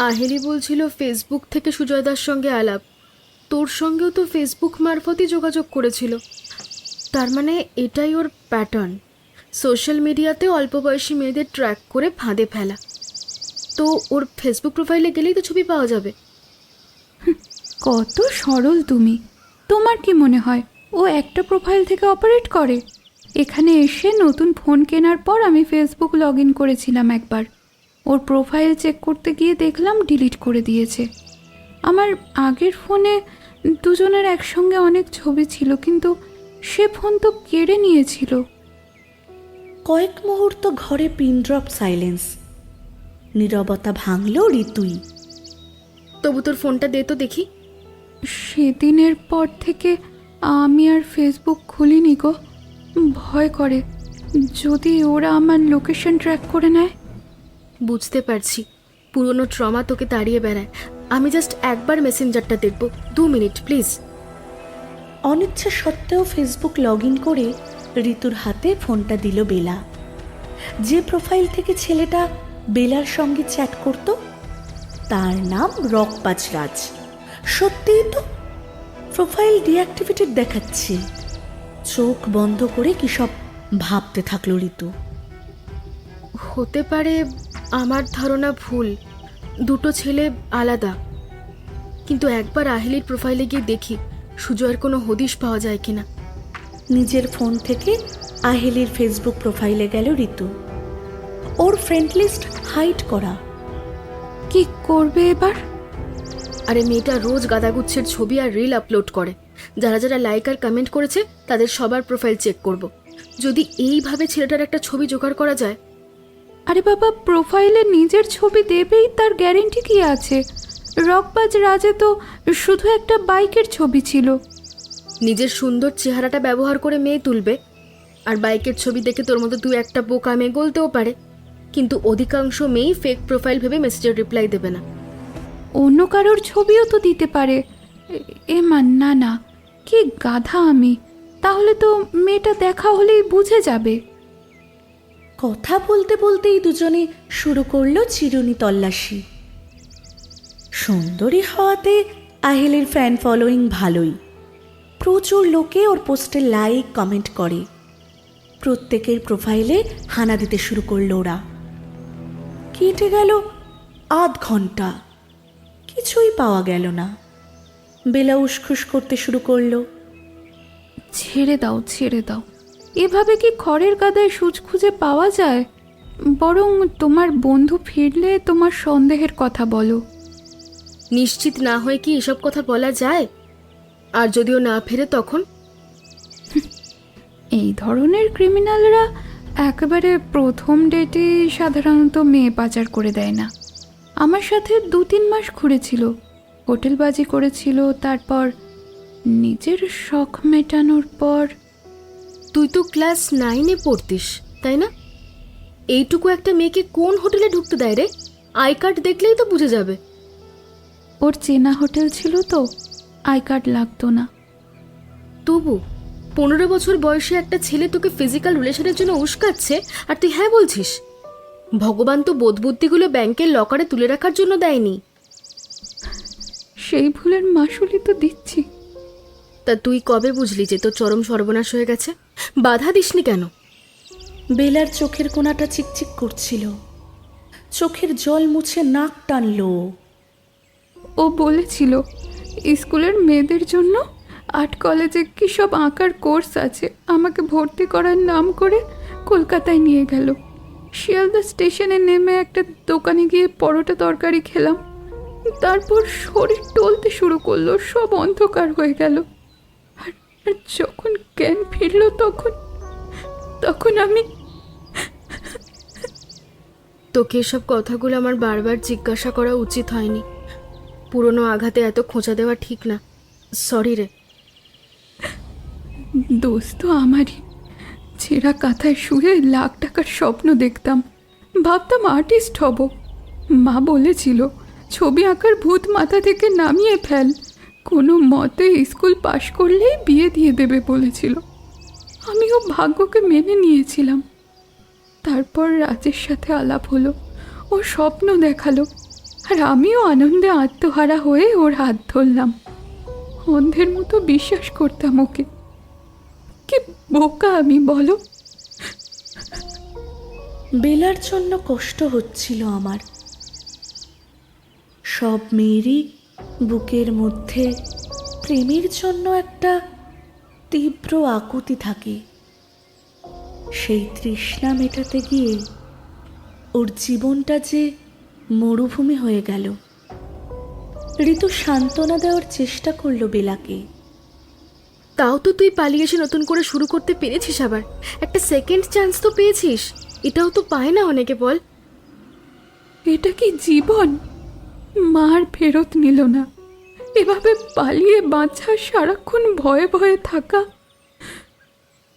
আহেলি বলছিল ফেসবুক থেকে সুজয়দার সঙ্গে আলাপ। তোর সঙ্গেও তো ফেসবুক মারফতই যোগাযোগ করেছিল। তার মানে এটাই ওর প্যাটার্ন, সোশ্যাল মিডিয়াতে অল্প বয়সী মেয়েদের ট্র্যাক করে ফাঁদে ফেলা। তো ওর ফেসবুক প্রোফাইলে গেলেই তো ছবি পাওয়া যাবে। কত সরল তুমি! তোমার কি মনে হয় ও একটা প্রোফাইল থেকে অপারেট করে? এখানে এসে নতুন ফোন কেনার পর আমি ফেসবুক লগ ইন করেছিলাম একবার। ওর প্রোফাইল চেক করতে গিয়ে দেখলাম ডিলিট করে দিয়েছে। আমার আগের ফোনে দুজনের একসঙ্গে অনেক ছবি ছিল, কিন্তু সে ফোন তো কেড়ে নিয়েছিল। কয়েক মুহূর্ত ঘরে পিন ড্রপ সাইলেন্স। নীরবতা ভাঙল ঋতুই। তবু তোর ফোনটা দে তো দেখি। সেদিনের পর থেকে আমি আর ফেসবুক খুলিনি গো। ভয় করে যদি ওরা আমার লোকেশন ট্র্যাক করে নেয়। বুঝতে পারছি, পুরনো ট্রমা তোকে তাড়িয়ে বেড়ায়। আমি জাস্ট একবার মেসেঞ্জারটা দেখব, 2 মিনিট প্লিজ। অনিচ্ছা সত্ত্বেও ফেসবুক লগ ইন করে ঋতুর হাতে ফোনটা দিল বেলা। যে প্রোফাইল থেকে ছেলেটা বেলার সঙ্গে চ্যাট করত তার নাম রকবাজ রাজ। সত্যিই তো প্রোফাইল ডিঅ্যাক্টিভেটেড দেখাচ্ছে। চোখ বন্ধ করে কি সব ভাবতে থাকলো ঋতু। হতে পারে আমার ধারণা ভুল, দুটো ছেলে আলাদা। কিন্তু একবার আহেলির প্রোফাইলে গিয়ে দেখি সুজয়ের কোনো হদিশ পাওয়া যায় কিনা। নিজের ফোন থেকে আহেলির ফেসবুক প্রোফাইলে গেল ঋতু। ওর ফ্রেন্ড লিস্ট হাইড করা। কি করবে এবার? আরে মেয়েটা রোজ গাদাগুচ্ছের ছবি আর রিল আপলোড করে। যারা যারা লাইক আর কমেন্ট করেছে তাদের সবার প্রোফাইল চেক করব। যদি এইভাবে ছেলেটার একটা ছবি জোগাড় করা যায়। আরে বাবা, প্রোফাইলে নিজের ছবি দেবেই তার গ্যারেন্টি কি আছে? রকবাজ রাজে তো শুধু একটা বাইকের ছবি ছিল। নিজের সুন্দর চেহারাটা ব্যবহার করে মেয়ে তুলবে, আর বাইকের ছবি দেখে তোর মতো 2-1টা বোকা মেয়ে গলতেও পারে। কিন্তু অধিকাংশ মেয়েই ফেক প্রোফাইল ভেবে মেসেজের রিপ্লাই দেবে না। অন্য কারোর ছবিও তো দিতে পারে। না না, কি গাধা আমি! তাহলে তো মেয়েটা দেখা হলেই বুঝে যাবে। কথা বলতে বলতেই দুজনে শুরু করলো চিরুনি তল্লাশি। সুন্দরী হওয়াতে আহেলের ফ্যান ফলোয়িং ভালোই। প্রচুর লোকে ওর পোস্টে লাইক কমেন্ট করে। প্রত্যেকের প্রোফাইলে হানা দিতে শুরু করলো ওরা। কেটে গেল আধ ঘন্টা, কিছুই পাওয়া গেল না। বেলা উসখুস করতে শুরু করলো। ছেড়ে দাও ছেড়ে দাও, এভাবে কি খড়ের গাদায় সূচ খুঁজে পাওয়া যায়? বরং তোমার বন্ধু ফিরলে তোমার সন্দেহের কথা বলো। নিশ্চিত না হয়ে কি এসব কথা বলা যায়? আর যদিও না ফেরে তখন? এই ধরনের ক্রিমিনালরা একেবারে প্রথম ডেটে সাধারণত মেয়ে পাচার করে দেয় না। আমার সাথে 2-3 মাস ঘুরেছিল, হোটেলবাজি করেছিল, তারপর নিজের শখ মেটানোর পর। তুই তো ক্লাস 9-এ পড়তিস, তাই না? এইটুকু একটা মেয়েকে কোন হোটেলে ঢুকতে দেয় রে? আই কার্ড দেখলেই তো বুঝে যাবে। ওর চেনা হোটেল ছিল তো, আই কার্ড লাগতো না। তবু 15 বছর বয়সে একটা ছেলে তোকে ফিজিক্যাল রিলেশনের জন্য উস্কাচ্ছে, আর তুই হ্যাঁ বলছিস? ভগবান তো বোধবুদ্ধিগুলো ব্যাংকের লকারে তুলে রাখার জন্য দেয়নি। সেই ভুলের মাসুলই তো দিচ্ছি। তা তুই কবে বুঝলি যে তোর চরম সর্বনাশ হয়ে গেছে? বাধা দিসনি কেন? বেলার চোখের কোণাটা চিকচিক করছিল, চোখের জল মুছে নাক টানলো। ও বলেছিল স্কুলের মেয়েদের জন্য আর্ট কলেজে কি সব আঁকার কোর্স আছে, আমাকে ভর্তি করার নাম করে কলকাতায় নিয়ে গেল। শিয়ালদা স্টেশনে নেমে একটা দোকানে গিয়ে পরোটা তরকারি খেলাম, তারপর শরীর টলতে শুরু করলো, সব অন্ধকার হয়ে গেল। আর যখন জ্ঞান ফিরল তখন আমি। তোকে এসব কথাগুলো আমার বারবার জিজ্ঞাসা করা উচিত হয়নি। পুরনো আঘাতে এত খোঁচা দেওয়া ঠিক না, সরি রে। দোষ তো আমারই। ছেঁড়া কাঁথায় শুয়ে লাখ টাকার স্বপ্ন দেখতাম, ভাবতাম আর্টিস্ট হব। মা বলেছিল ছবি আঁকার ভূত মাথা থেকে নামিয়ে ফেল, কোনো মতে স্কুল পাশ করলেই বিয়ে দিয়ে দেবে বলেছিল। আমিও ভাগ্যকে মেনে নিয়েছিলাম। তারপর রাজের সাথে আলাপ হলো, ও স্বপ্ন দেখালো, আর আমিও আনন্দে আত্মহারা হয়ে ওর হাত ধরলাম। অন্ধের মতো বিশ্বাস করতাম ওকে। কি বোকা আমি বলো। বেলার জন্য কষ্ট হচ্ছিল আমার। সব মেয়েরই বুকের মধ্যে প্রেমের জন্য একটা তীব্র আকুতি থাকে। সেই তৃষ্ণা মেটাতে গিয়ে ওর জীবনটা যে মরুভূমি হয়ে গেল। ঋতু সান্ত্বনা দেওয়ার চেষ্টা করলো বেলাকে। তাও তো তুই পালিয়ে এসে নতুন করে শুরু করতে পেরেছিস, আবার একটা সেকেন্ড চান্স তো পেয়েছিস। এটাও তো পায় না অনেকে, বল। এটা কি জীবন? মার ফেরত নিল না, এভাবে পালিয়ে বাঁচা, সারাক্ষণ ভয়ে ভয়ে থাকা।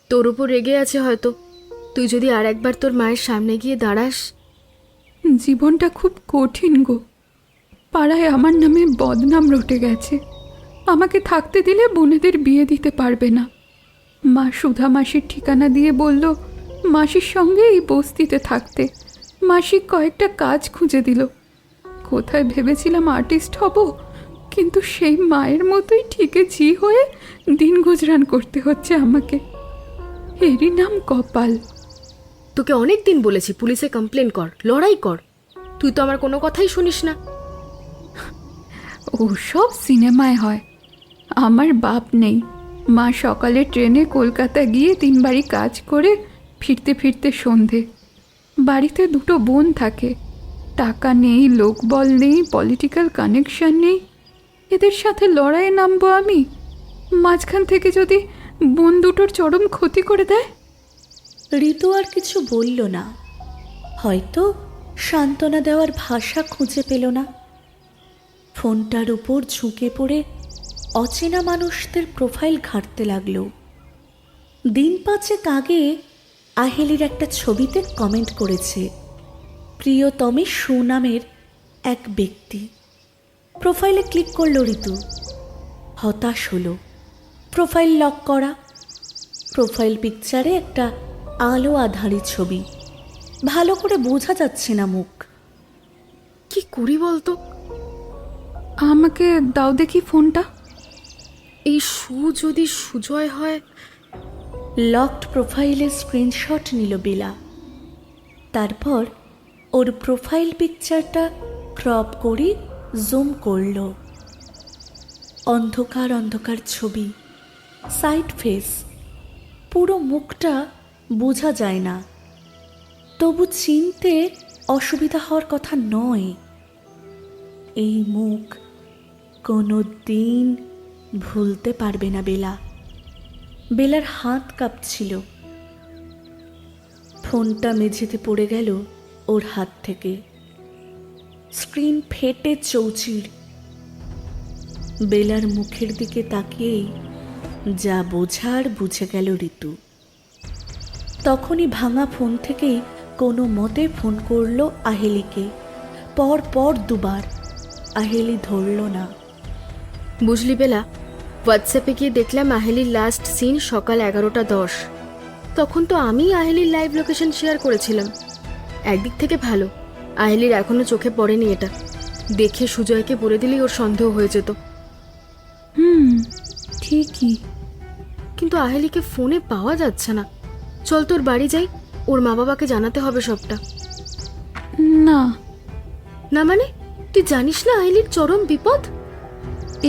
তোর উপর রেগে আছে হয়তো। তুই যদি আর একবার তোর মায়ের সামনে গিয়ে দাঁড়াস। জীবনটা খুব কঠিন গো। পাড়ায় আমার নামে বদনাম রটে গেছে। আমাকে থাকতে দিলে বোনেদের বিয়ে দিতে পারবে না। মা সুধা মাসির ঠিকানা দিয়ে বলল মাসির সঙ্গে এই বস্তিতে থাকতে। মাসি কয়েকটা কাজ খুঁজে দিল। কোথায় ভেবেছিলাম আর্টিস্ট হব, কিন্তু সেই মায়ের মতোই ঠিকেছি হয়ে দিন গুজরান করতে হচ্ছে আমাকে। এরই নাম কপাল। তোকে অনেক দিন বলেছি পুলিশে কমপ্লেন কর, লড়াই কর। তুই তো আমার কোনো কথাই শুনিস না। ও সব সিনেমায় হয়। আমার বাপ নেই। মা সকালে ট্রেনে কলকাতা গিয়ে 3 বাড়ি কাজ করে ফিরতে ফিরতে সন্ধে। বাড়িতে 2 বোন থাকে। টাকা নেই, লোকবল নেই, পলিটিক্যাল কানেকশন নেই। এদের সাথে লড়াইয়ে নামবো আমি? মাঝখান থেকে যদি বোন দুটোর চরম ক্ষতি করে দেয়। ঋতু আর কিছু বলল না, হয়তো সান্ত্বনা দেওয়ার ভাষা খুঁজে পেল না। ফোনটার উপর ঝুঁকে পড়ে অচেনা মানুষদের প্রোফাইল ঘাঁটতে লাগলো। দিন 5 আগে আহেলির একটা ছবিতে কমেন্ট করেছে প্রিয়তমে সুনামের এক ব্যক্তি। প্রোফাইলে ক্লিক করলো ঋতু। হতাশ হলো। প্রোফাইল লক করা। প্রোফাইল পিকচারে একটা আলো আধারি ছবি, ভালো করে বোঝা যাচ্ছে না মুখ। কি করি বলতো? আমাকে দাও দেখি ফোনটা। এই যদি সুজয় হয়। লকড প্রোফাইলের স্ক্রিনশট নিল বেলা। তারপর ওর প্রোফাইল পিকচারটা ক্রপ করে জুম করল। অন্ধকার অন্ধকার ছবি, সাইড ফেস, পুরো মুখটা বোঝা যায় না। তবু চিনতে অসুবিধা হওয়ার কথা নয়। এই মুখ কোনো দিন ভুলতে পারবে না বেলা। বেলার হাত কাঁপছিল। ফোনটা মেঝেতে পড়ে গেল ওর হাত থেকে। স্ক্রিন ফেটে চৌচির। বেলার মুখের দিকে তাকিয়েই যা বোঝার বুঝে গেল ঋতু। তখনই ভাঙা ফোন থেকেই কোনো মতে ফোন করলো আহেলিকে। পর পর দুবার। আহেলি ধরল না। বুঝলি বেলা, হোয়াটসঅ্যাপে গিয়ে দেখলাম আহেলির লাস্ট সিন সকাল 11:10। তখন তো আমি আহেলির লাইভ লোকেশন শেয়ার করেছিলাম। একদিক থেকে ভালো, আহেলির এখনো চোখে পড়েনি এটা। দেখে সুজয়কে বলে দিলেই ওর সন্দেহ হয়ে যেত। ঠিকই। কিন্তু আহেলিকে ফোনে পাওয়া যাচ্ছে না। চল তোর বাড়ি যাই, ওর মা বাবাকে জানাতে হবে সবটা। না, না মানে তুই জানিস না আহেলির চরম বিপদ?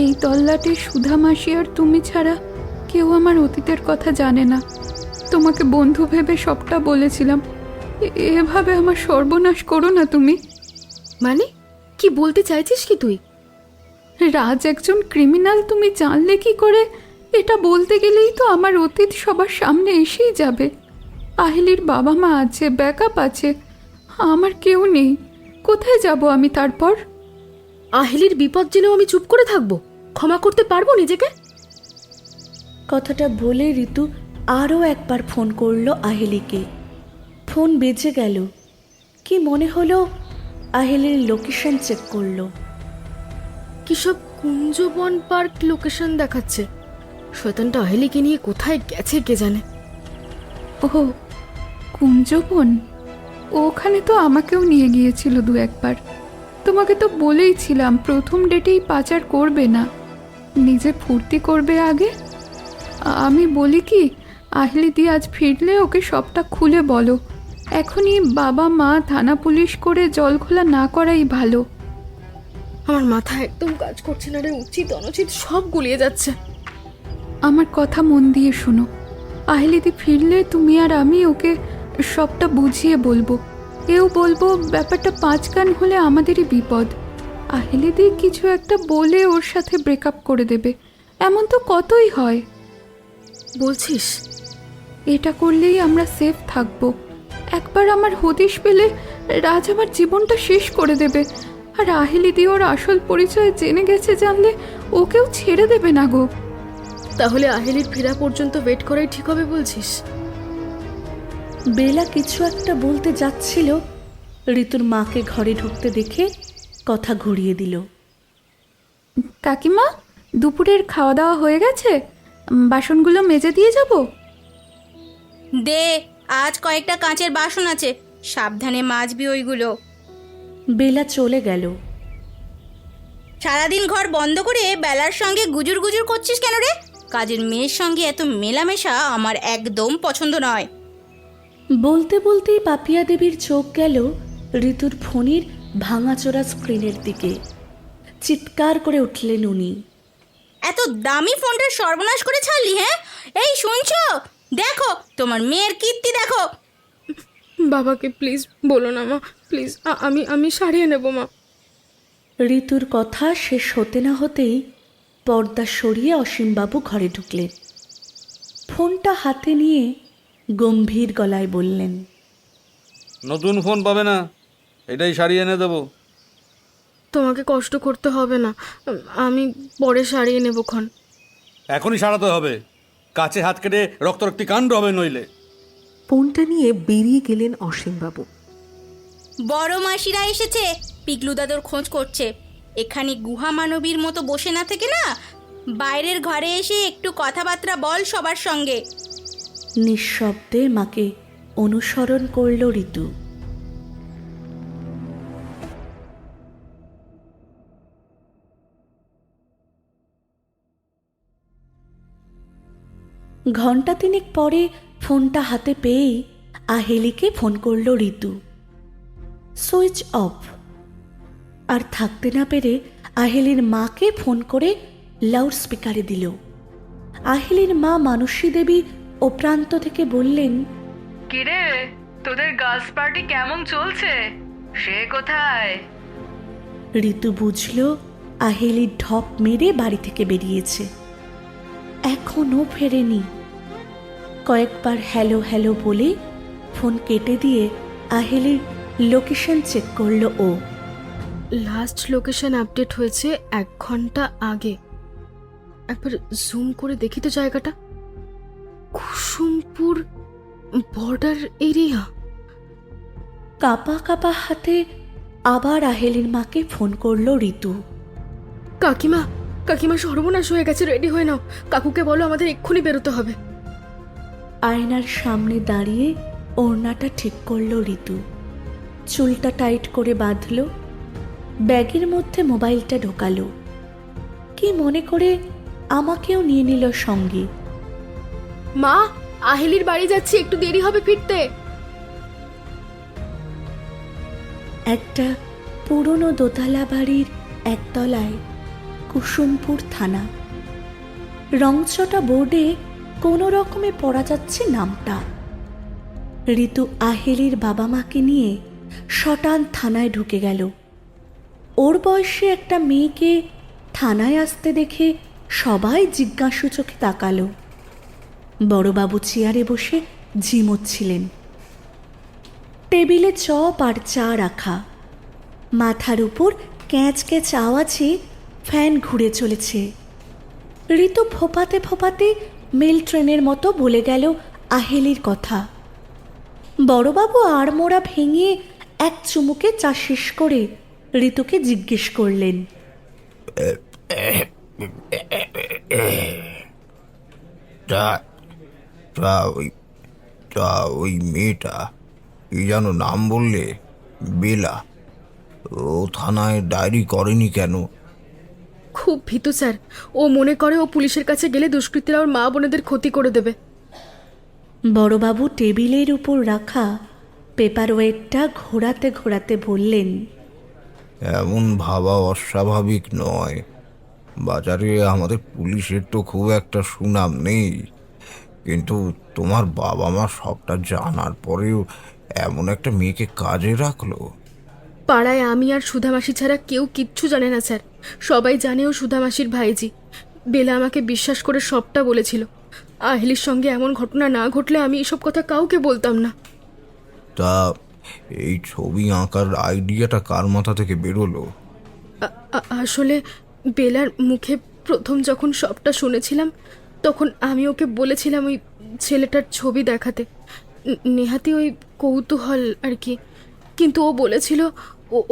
এই তল্লাটে সুধা মাসি আর তুমি ছাড়া কেউ আমার অতীতের কথা জানে না। তোমাকে বন্ধু ভেবে সবটা বলেছিলাম। এভাবে আমার সর্বনাশ করো না তুমি। মানে কি বলতে চাইছিস কি তুই? রাজ একজন ক্রিমিনাল তুমি জানলে কি করে? এটা বলতে গেলেই তো আমার অতীত সবার সামনে এসেই যাবে। আহেলির বাবা মা আছে, ব্যাকআপ আছে, আমার কেউ নেই। কোথায় যাব আমি তারপর? আহেলির বিপদ জেনেও আমি চুপ করে থাকবো? ক্ষমা করতে পারবো নিজেকে? কথাটা বলে ঋতু আরও একবার ফোন করলো আহেলিকে। ফোন বেজে গেল। কি মনে হলো আহেলির লোকেশন চেক করলো। কি সব কুঞ্জবন পার্ক লোকেশন দেখাচ্ছে। শয়তানটা আহেলিকে নিয়ে কোথায় গেছে কে জানে। ওহ, কুঞ্জবন। ওখানে তো আমাকেও নিয়ে গিয়েছিল দু একবার। তোমাকে তো বলেইছিলাম প্রথম ডেটেই পাচার করবে না, নিজে ফুর্তি করবে আগে। আমি বলি কি, আহলি দি আজ ফিরলে ওকে সবটা খুলে বলো। এখনই বাবা মা থানা পুলিশ করে জল খোলা না করাই ভালো। আমার মাথা একদম কাজ করছে না রে, উচিত অনুচিত সব গুলিয়ে যাচ্ছে। আমার কথা মন দিয়ে শোনো। আহলিদি ফিরলে তুমি আর আমি ওকে সবটা বুঝিয়ে বলবো। এও বলবো ব্যাপারটা 5 কান হলে আমাদেরই বিপদ। আহলিদি কিছু একটা বলে ওর সাথে ব্রেকআপ করে দেবে, এমন তো কতই হয়। বলছিস? এটা করলেই আমরা সেফ থাকবো। একবার আমার হদিশ পেলে রাজ আমার জীবনটা শেষ করে দেবে। আর আহলিদি ওর আসল পরিচয় জেনে গেছে জানলে ওকেও ছেড়ে দেবে না গো। তাহলে আহেলির ফেরা পর্যন্ত ওয়েট করাই ঠিক হবে বলছিস? বেলা কিছু একটা বলতে যাচ্ছিল, ঋতুর মাকে ঘরে ঢুকতে দেখে কথা ঘুরিয়ে দিল। কাকিমা, দুপুরের খাওয়া দাওয়া হয়ে গেছে? বাসনগুলো মেজে দিয়ে যাব? দে, আজ কয়েকটা কাঁচের বাসন আছে, সাবধানে মাজবি ওইগুলো। বেলা চলে গেল। সারাদিন ঘর বন্ধ করে বেলার সঙ্গে গুজুর গুজুর করছিস কেন রে? কাজের মেয়ের সঙ্গে এত মেলামেশা আমার একদম পছন্দ নয়। বলতে বলতেই পাপিয়া দেবীর চোখ গেল ঋতুর ফোনের ভাঙাচোরা স্ক্রিনের দিকে। চিৎকার করে উঠলেন উনি। এত দামি ফোনটা সর্বনাশ করে ছাড়লি? হ্যাঁ, এই শুনছো? দেখো তোমার মেয়ের কীর্তি দেখো। বাবাকে প্লিজ বলো না মা, প্লিজ। আমি সারিয়ে নেব মা। ঋতুর কথা শেষ হতে না হতেই পর্দা সরিয়ে অসীমবাবু ঘরে ঢুকলেন। ফোনটা হাতে নিয়ে গম্ভীর গলায় বললেন, নতুন ফোন পাবে না, এটাই সারিয়ে এনে দেবো। তোমাকে কষ্ট করতে হবে না, আমি পরে সারিয়ে নেব ক্ষণ। এখনই সারাতে হবে, কাছে হাত কেটে রক্তারক্তি কাণ্ড হবে নইলে। ফোনটা নিয়ে বেরিয়ে গেলেন অসীমবাবু। বড় মাসিরা এসেছে, পিগলু দাদুর খোঁজ করছে। এখানে গুহা মানবীর মতো বসে না থেকে না, বাইরের ঘরে এসে একটু কথাবার্তা বল সবার সঙ্গে। নিঃশব্দে মাকে অনুসরণ করল ঋতু। ঘন্টা তিনেক পরে ফোনটা হাতে পেয়েই আহেলিকে ফোন করল ঋতু। Switch off. আর থাকতে না পেরে আহেলির মাকে ফোন করে লাউড স্পিকারে দিল। আহেলির মা মানসী দেবী ও প্রান্ত থেকে বললেন, কিরে, তোদের গার্লস পার্টি কেমন চলছে? সে কোথায়? ঋতু বুঝল আহেলি ঢপ মেরে বাড়ি থেকে বেরিয়েছে, এখনো ফেরেনি। কয়েকবার হ্যালো হ্যালো বলে ফোন কেটে দিয়ে আহেলির লোকেশন চেক করলো ও। লাস্ট লোকেশন আপডেট হয়েছে 1 ঘন্টা আগে। একবার জুম করে দেখি তো জায়গাটা। Kusumpur border area. কাপা কাপা হাতে আবার আহেলির মাকে ফোন করলো ঋতু। কাকিমা, কাকিমা সর্বনাশ হয়ে গেছে, রেডি হয়ে নাও। কাকুকে বলো আমাদের এক্ষুনি বেরোতে হবে। আয়নার সামনে দাঁড়িয়ে ওড়নাটা ঠিক করলো ঋতু, চুলটা টাইট করে বাঁধলো, ব্যাগের মধ্যে মোবাইলটা ঢোকালো। কি মনে করে আমাকেও নিয়ে নিল সঙ্গে। মা, আহেলির বাড়ি যাচ্ছি, একটু দেরি হবে ফিরতে। একটা পুরনো দোতলা বাড়ির একতলায় কুসুমপুর থানা। রংচটা বোর্ডে কোনো রকমে পড়া যাচ্ছে নামটা। ঋতু আহেলির বাবা মাকে নিয়ে শটান থানায় ঢুকে গেল। ওর বয়সে একটা মেয়েকে থানায় আসতে দেখে সবাই জিজ্ঞাসু চোখে তাকালো। বড়বাবু চেয়ারে বসে ঝিমোচ্ছিলেন। টেবিলে চপ আর চা রাখা, মাথার উপর ক্যাঁচ ক্যাঁচ আওয়াজে ফ্যান ঘুরে চলেছে। ঋতু ফোপাতে ফোপাতে মেল ট্রেনের মতো বলে গেল আহেলির কথা। বড়বাবু আড়মোড়া ভেঙে এক চুমুকে চা শেষ করে ঋতুকে জিজ্ঞেস করলেন, ওই মেয়েটা কি যেন নাম বললে? বেলা। ও থানায় ডায়েরি করেনি কেন? খুব ভীতু স্যার, ও মনে করে ও পুলিশের কাছে গেলে দুষ্কৃতীরা ওর মা বোনেদের ক্ষতি করে দেবে। বড়বাবু টেবিলের উপর রাখা পেপার ওয়েটটা ঘোরাতে ঘোরাতে বললেন, এমন ভাবা অস্বাভাবিক নয়। বাজারে আমাদের পুলিশের তো খুব একটা সুনাম নেই, কিন্তু তোমার বাবা মা সবটা জানার পরেও এমন একটা মেয়েকে কাজে রাখলো। পাড়ায় আমি আর সুধামাসি ছাড়া কেউ কিচ্ছু জানে না স্যার। সবাই জানে ও সুধামাসির ভাইজি। বেলা আমাকে বিশ্বাস করে সবটা বলেছিল। আহেলির সঙ্গে এমন ঘটনা না ঘটলে আমি এসব কথা কাউকে বলতাম না। তা এই ছবি আঁকার আইডিয়াটা কার মাথা থেকে বেরোলো? আসলে বেলার মুখে প্রথম যখন সবটা শুনেছিলাম, তখন আমি ওকে বলেছিলাম ওই ছেলেটার ছবি দেখাতে। নেহাতি ওই কৌতূহল আর কি। কিন্তু ও বলেছিল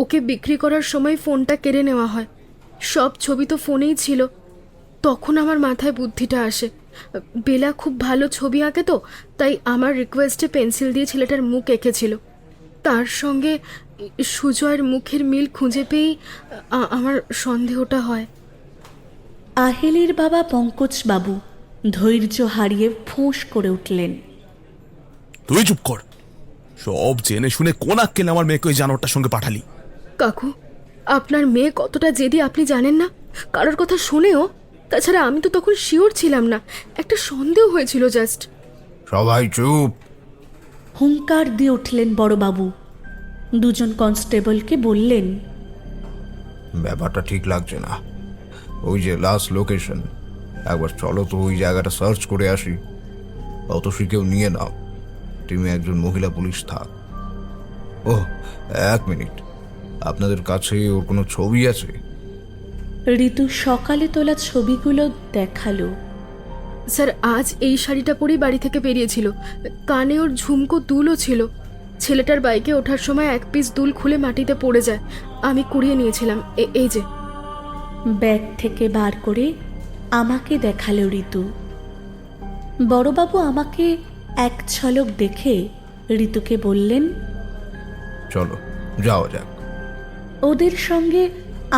ওকে বিক্রি করার সময় ফোনটা কেড়ে নেওয়া হয়। সব ছবি তো ফোনেই ছিল। তখন আমার মাথায় বুদ্ধিটা আসে। বেলা খুব ভালো ছবি আঁকে তো, তাই আমার রিকোয়েস্টে পেন্সিল দিয়ে ছেলেটার মুখ এঁকেছিল। তার সঙ্গে সুজয়ের মুখের মিল খুঁজে পেয়েই আমার সন্দেহটা হয়। আহেলির বাবা পঙ্কজ বাবু ধৈর্য হারিয়ে ফোঁস করে উঠলেন, তুই চুপ কর। সব জেনে শুনে কোন আক্কেল আমার মেয়েকে ওই জানোয়ারটার সঙ্গে পাঠালি? কাকু, আপনার মেয়ে কতটা জেদি আপনি জানেন না। কারোর কথা শুনেও। তাছাড়া আমি তো তখন শিওর ছিলাম না, একটা সন্দেহ হয়েছিল জাস্ট। সবাই চুপ। হুঙ্কার দিয়ে উঠলেন বড়বাবু। দুজন কনস্টেবলকে বললেন, ব্যাপারটা ঠিক লাগছে না। ওই যে লাস্ট লোকেশন, একবার চলো তো ওই জায়গাটা সার্চ করে আসি। অতসীকেও নিয়ে নাও, টিমে একজন মহিলা পুলিশ থাক। ও 1 মিনিট, আপনাদের কাছে ওর কোনো ছবি আছে? ঋতু সকালে তোলা ছবিগুলো দেখালো। স্যার, আজ এই শাড়িটা পরেই বাড়ি থেকে বেরিয়েছিল। কানে ওর ঝুমকো দুলও ছিল। ছেলেটার বাইকে ওঠার সময় এক পিস দুল খুলে মাটিতে পড়ে যায়। আমি কুড়িয়ে নিয়েছিলাম। এই যে। ব্যাগ থেকে বার করে আমাকে দেখালো ঋতু। বড়বাবু আমাকে এক ঝলক দেখে ঋতুকে বললেন, চলো যাওয়া যাক। ওদের সঙ্গে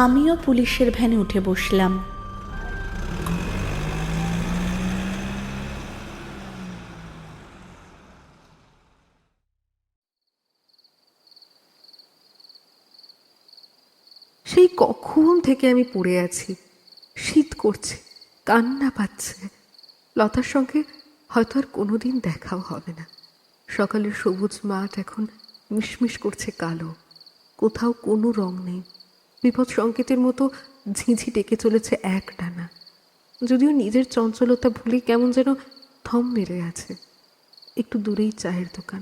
আমিও পুলিশের ভ্যানে উঠে বসলাম। সেই কখন থেকে আমি পড়ে আছি, শীত করছে, কান্না পাচ্ছে। লতার সঙ্গে হয়তো আর কোনোদিন দেখাও হবে না। সকালের সবুজ মাঠ এখন মিশমিশ করছে কালো, কোথাও কোনো রং নেই। বিপদ সংকেতের মতো ঝিঁঝি ডেকে চলেছে এক টানা। যদিও নিজের চঞ্চলতা ভুলে কেমন যেন থম মেরে আছে। একটু দূরেই চায়ের দোকান,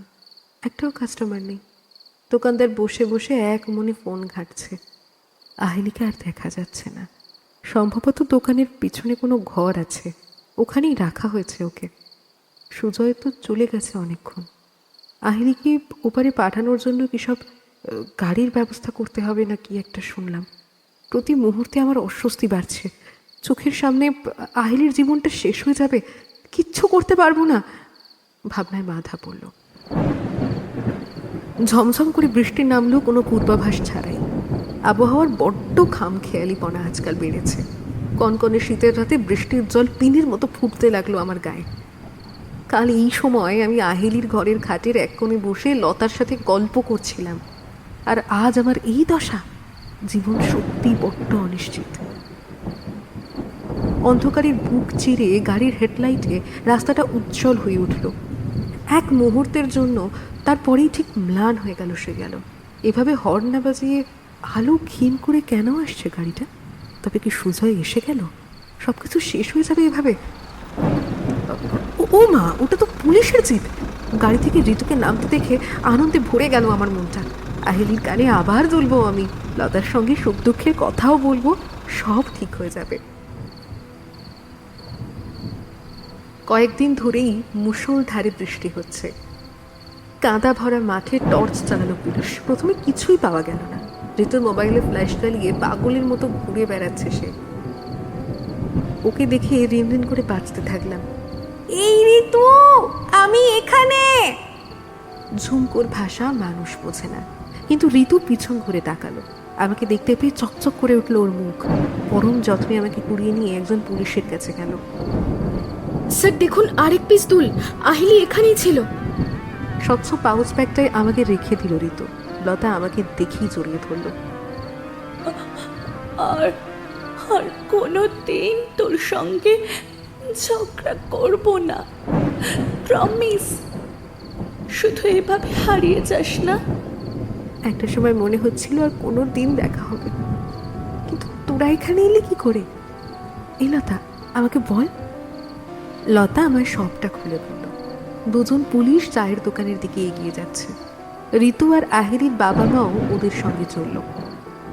একটাও কাস্টমার নেই। দোকানদার বসে বসে এক মনে ফোন ঘাঁটছে। আহিলিকে আর দেখা যাচ্ছে না। সম্ভবত দোকানের পিছনে কোনো ঘর আছে, ওখানেই রাখা হয়েছে ওকে। সুজয় তো চলে গেছে অনেকক্ষণ। আহিলিকে ওপারে পাঠানোর জন্য কি সব গাড়ির ব্যবস্থা করতে হবে না কি একটা শুনলাম। প্রতি মুহূর্তে আমার অস্বস্তি বাড়ছে। চোখের সামনে আহিলির জীবনটা শেষ হয়ে যাবে, কিচ্ছু করতে পারবো না। ভাবনায় বাধা পড়ল। ঝমঝম করে বৃষ্টি নামলেও কোনো পূর্বাভাস ছাড়াই। আবহাওয়ার বড্ড খামখেয়ালিপনা আজকাল বেড়েছে। কনকনে শীতের রাতে বৃষ্টির জল পিনের মতো ফুটতে লাগলো আমার গায়ে। কাল এই সময় আমি আহিলির ঘরের খাটের এক কোণে বসে লতার সাথে গল্প করছিলাম, আর আজ আমার এই দশা। জীবন সত্যি বড্ড অনিশ্চিত। অন্ধকারের বুক চিরে গাড়ির হেডলাইটে রাস্তাটা উজ্জ্বল হয়ে উঠল। এক মুহূর্তের জন্য তারপরেই ঠিক ম্লান হয়ে গেল সে গেল। এভাবে হর্ন না বাজিয়ে আলো ক্ষীণ করে কেন আসছে গাড়িটা? তবে কি সুজয় এসে গেল? সব কিছু শেষ হয়ে যাবে এভাবে? ও মা, ওটা তো পুলিশের জিপ! গাড়ি থেকে ঋতুকে নামতে দেখে আনন্দে ভরে গেল আমার মনটা। আহিলির কানে আবার দুলবো আমি, লতার সঙ্গে সুখ দুঃখের কথাও বলবো, সব ঠিক হয়ে যাবে। কয়েকদিন ধরেই মুষলধারে বৃষ্টি হচ্ছে। কাদা ভরা মাঠে টর্চ চালালো পুলিশ। প্রথমে কিছুই পাওয়া গেল না। ঋতুর মোবাইলে ফ্ল্যাশ জ্বালিয়ে পাগলের মতো ঘুরে বেড়াচ্ছে সে। ওকে দেখে রিনরিন করে বাঁচতে থাকলাম। এই ঋতু, আমি এখানে। ঝুমকোর ভাষা মানুষ বোঝে না, কিন্তু ঋতু পিছন ঘুরে তাকালো। আমাকে দেখতে পেয়ে চকচক করে উঠল ওর মুখ। পরম যত্নে আমাকে কুড়িয়ে নিয়ে একজন পুলিশের কাছে গেল। স্যার দেখুন, আরেক পিস দুল, আহিলি এখানেই ছিল। স্বচ্ছ পাউচ ব্যাগটায় আমাকে রেখে দিল ঋতু। লতা আমাকে দেখেই জড়িয়ে ধরল। আর আর কোনো দিন তোর সঙ্গে ঝগড়া করব না, প্রমিস। শুধু এভাবে হারিয়ে যাস না। একটা সময় মনে হচ্ছিল আর কোনো দিন দেখা হবে, কিন্তু তোরা এখানে এলে কি করে? এই লতা, আমাকে বল। লতা আমার সবটা খুলে বলল। দুজন পুলিশ চায়ের দোকানের দিকে এগিয়ে যাচ্ছে। ঋতু আর আহিরির বাবা মাও ওদের সঙ্গে চলল।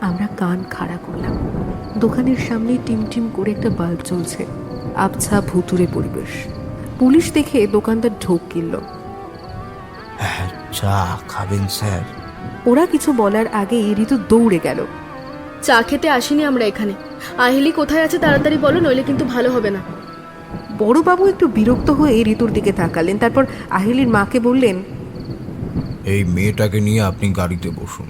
আমরা কান খাড়া করলাম। দোকানের সামনে টিমটিম করে একটা বাল্ব জ্বলছে। আবছা ভুতুরে পরিবেশ। পুলিশ দেখে দোকানদার ঢোক গিলল। চা খাবেন স্যার? ওরা কিছু বলার আগে ঋতু দৌড়ে গেল। চা খেতে আসিনি আমরা এখানে। আহিলি কোথায় আছে তাড়াতাড়ি বলো, নইলে কিন্তু ভালো হবে না। বড়বাবু একটু বিরক্ত হয়ে ঋতুর দিকে তাকালেন, তারপর আহিলির মাকে বললেন, এই মেয়েটাকে নিয়ে আপনি গাড়িতে বসুন।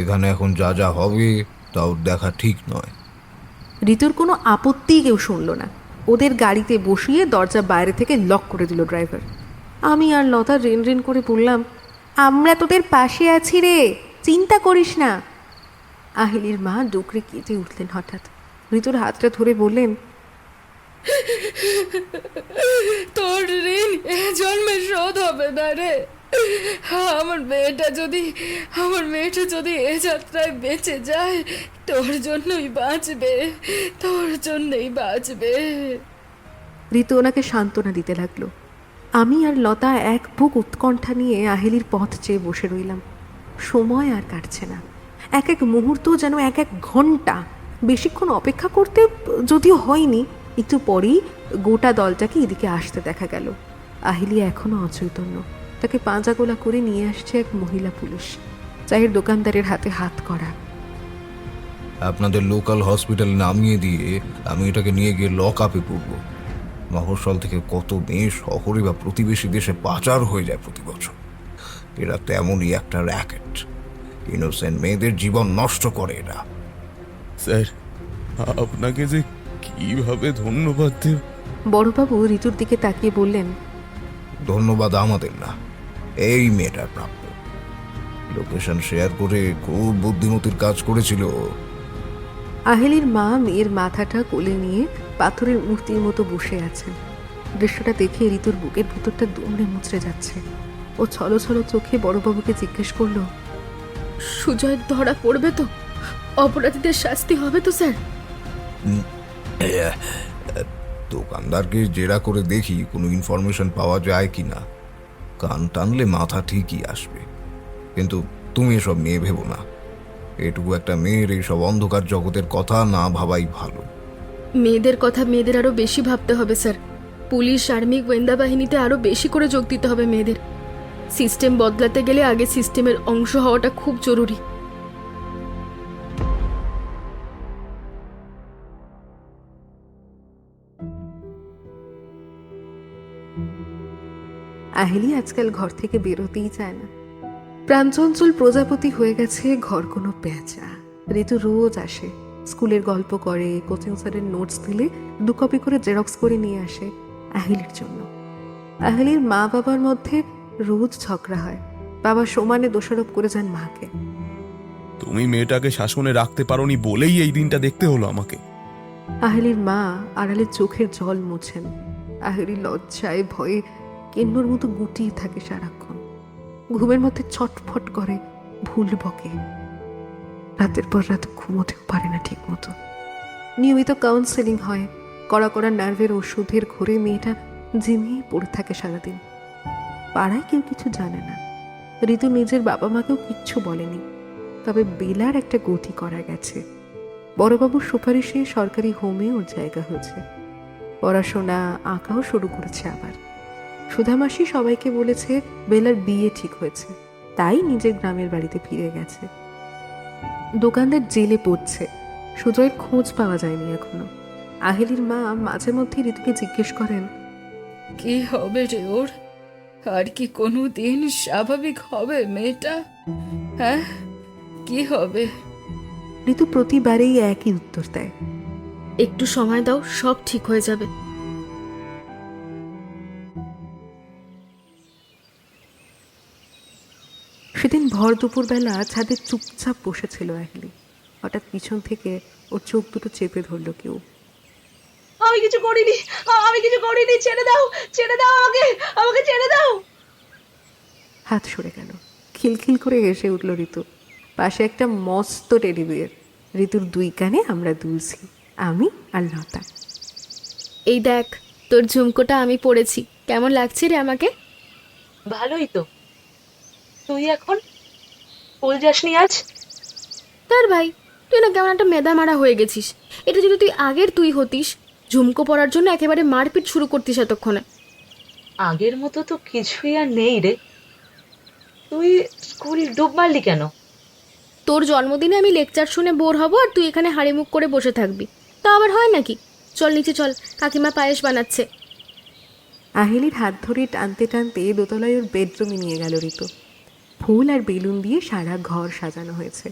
এখানে এখন যা যা হবে তাও দেখা ঠিক নয়। ঋতুর কোনো আপত্তি কেউ শুনল না। ওদের গাড়িতে বসিয়ে দরজা বাইরে থেকে লক করে দিল ড্রাইভার। আমি আর লতা রেন করে বললাম, আমরা তোদের পাশে আছি রে, চিন্তা করিস না। আহিলির মা ডুকরে কেটে উঠলেন হঠাৎ। ঋতুর হাতটা ধরে বললেন, তোর ঋণ এ জন্মে শোধ হবে না রে। আমার মেয়েটা যদি এ যাত্রায় বেঁচে যায়, তোর জন্যই বাঁচবে। ঋতু ওনাকে সান্ত্বনা দিতে লাগলো। আমি আর লতা এক বুক উৎকণ্ঠা নিয়ে আহিলির পথ চেয়ে বসে রইলাম। সময় আর কাটছে না। এক এক মুহূর্ত যেন এক এক ঘন্টা। বেশিক্ষণ অপেক্ষা করতে যদিও হয়নি, একটু পরেই গোটা দলটাকে এদিকে আসতে দেখা গেল। আহিলি এখনো অচৈতন্য। তাকে পাঁজাগোলা করে নিয়ে আসছে এক মহিলা পুলিশ। চায়ের দোকানদারের হাতে হাত করা। আপনাদের লোকাল হসপিটালে নামিয়ে দিয়ে আমি এটাকে নিয়ে গিয়ে লক আপে পড়ব। মফস্বল থেকে কত মেয়ে শহরে বা প্রতিবেশী দেশে পাচার হয়ে যায় প্রতি বছর। এরা তেমনই একটা র্যাকেট। ইনোসেন্ট মেয়েদের জীবন নষ্ট করে এরা। স্যার, আপনাকে যে কিভাবে ধন্যবাদ দেব। বড়বাবু ঋতুর দিকে তাকিয়ে বললেন, ধন্যবাদ আমাদের না, এই মেয়েটার প্রাপ্য। লোকেশন শেয়ার করে খুব বুদ্ধিমতির কাজ করেছিল। আহেলির মা মেয়ের মাথাটা কোলে নিয়ে পাথরের মূর্তির মতো বসে আছেন। দৃশ্যটা দেখে ঋতুর বুকের ভেতরটা দুমড়ে মুচড়ে যাচ্ছে। ও ছলো ছলো চোখে বড়বাবুকে জিজ্ঞেস করলো, সুজয় ধরা পড়বে তো? অপরাধীদের শাস্তি হবে তো স্যার? দোকানদারকে জেরা করে দেখি কোনো ইনফরমেশন পাওয়া যায় কি না। কান টানলে মাথা ঠিকই আসবে, কিন্তু তুমি এসব নিয়ে ভেবো না। এটুকু একটা মেয়ের এইসব অন্ধকার জগতের কথা না ভাবাই ভালো। মেয়েদের কথা মেয়েদের আরো বেশি ভাবতে হবে স্যার। পুলিশ, আর্মি, গোয়েন্দা বাহিনীতে আরো বেশি করে যোগ দিতে হবে মেয়েদের। সিস্টেম বদলাতে গেলে আগে সিস্টেমের অংশ হওয়াটা খুব জরুরি। আহেলি আজকাল ঘর থেকে বেরোতেই চায় না। প্রাঞ্চঞ্চল প্রজাপতি হয়ে গেছে ঘর কোনো পেঁচা। ঋতু রোজ আসে, স্কুলের গল্প করে, কোচিং স্যারের নোটস দিলে 2 কপি করে জেরক্স করে নিয়ে আসে আহেলির জন্য। আহেলির মা বাবার মধ্যে রোজ ঝগড়া হয়। বাবা সমানে দোষারোপ করে যান মাকে। তুমি মেয়েটাকে শাসনে রাখতে পারোনি বলেই এই দিনটা দেখতে হলো আমাকে। আহেলির মা আড়ালে চোখের জল মুছেন। আহেলি লজ্জায় ভয়ে কেন্নর মতো গুটিয়ে থাকে সারাক্ষণ। ঘুমের মধ্যে ছটফট করে, ভুল বকে। রাতের পর রাত ঘুমোতেও পারে না ঠিক মতো। নিয়মিত কাউন্সেলিং হয়, কড়া কড়া নার্ভের ওষুধের ঘরে মেয়েটা ঝিমিয়ে পড়ে থাকে সারাদিন। পাড়ায় কেউ কিছু জানে না। ঋতু নিজের বাবা মাকেও কিচ্ছু বলেনি। তবে বেলার একটা গতি করা গেছে। বড়বাবুর সুপারিশে সরকারি হোমে ওর জায়গা হয়েছে। পড়াশোনা, আঁকাও শুরু করেছে আবার। সুধামাসি সবাইকে বলেছে বেলার বিয়ে ঠিক হয়েছে, তাই নিজের গ্রামের বাড়িতে ফিরে গেছে। দোকানদার জেলে পড়ছে, সুজয়ের খোঁজ পাওয়া যায়নি এখনো। আহেলির মা মাঝে মধ্যে ঋতুকে জিজ্ঞেস করেন, কি হবে রে ওর? আর কি কোনো দিন স্বাভাবিক হবে মেয়েটা? হ্যাঁ, কি হবে? ঋতু প্রতিবারেই একই উত্তর দেয়, একটু সময় দাও, সব ঠিক হয়ে যাবে। সেদিন ভর দুপুরবেলা ছাদে চুপচাপ বসেছিল আহেলি। হঠাৎ পিছন থেকে ওর চোখ দুটো চেপে ধরল কেউ। আমি কিছু করিনি, আমি কিছু করিনি, ছেড়ে দাও, ছেড়ে দাও, আমাকে আমাকে ছেড়ে দাও। হাত সরে গেল। খিলখিল করে হেসে উঠল ঋতু। পাশে একটা মস্ত টেডি বিয়ার। ঋতুর 2 কানে আমরা দুলছি, আমি আর লতা। এই দেখ, তোর ঝুমকোটা আমি পরেছি, কেমন লাগছে রে আমাকে? ভালোই তো। তুই এখন স্কুল যাসনি আজ? তার ভাই, তুই না কেমন একটা মেদা মারা হয়ে গেছিস। এটা যদি তুই আগের তুই হতিস, ঝুমকো পরার জন্য একেবারে মারপিট শুরু করতিস এতক্ষণে। আগের মতো তো কিছুই আর নেই রে। তুই স্কুল ডুব মারলি কেন? তোর জন্মদিনে আমি লেকচার শুনে বোর হব আর তুই এখানে হাড়ি মুখ করে বসে থাকবি, তা আবার হয় নাকি? চল নিচে চল, কাকিমা পায়েস বানাচ্ছে। আহেলির হাত ধরে টানতে টানতে দোতলায় ওর বেডরুমে নিয়ে গেল ঋতু। ফুল আর বেলুন দিয়ে সারা ঘর সাজানো হয়েছে।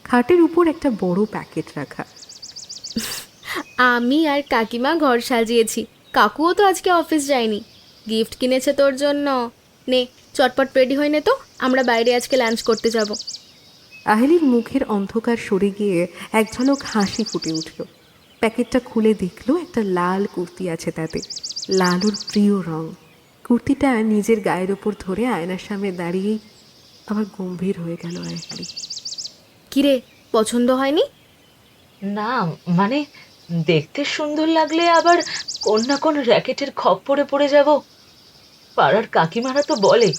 খাটের উপর একটা বড় প্যাকেট রাখা। আমি আর কাকিমা ঘর সাজিয়েছি। কাকুও তো আজকে অফিস যায়নি, গিফট কিনেছে তোর জন্য। নে চটপট রেডি হয়ে নে তো, আমরা বাইরে আজকে লাঞ্চ করতে যাব। আহেলির মুখের অন্ধকার সরে গিয়ে এক ঝলক হাসি ফুটে উঠল। প্যাকেটটা খুলে দেখলো একটা লাল কুর্তি আছে তাতে। লাল ওর প্রিয় রং। কুর্তিটা নিজের গায়ের ওপর ধরে আয়নার সামনে দাঁড়িয়েই আবার গম্ভীর হয়ে গেল আহেলি। কিরে, পছন্দ হয়নি? না মানে, দেখতে সুন্দর লাগলে আবার কোন না কোন র্যাকেটের খপ্পরে পড়ে যাব। পাড়ার কাকিমারা তো বলে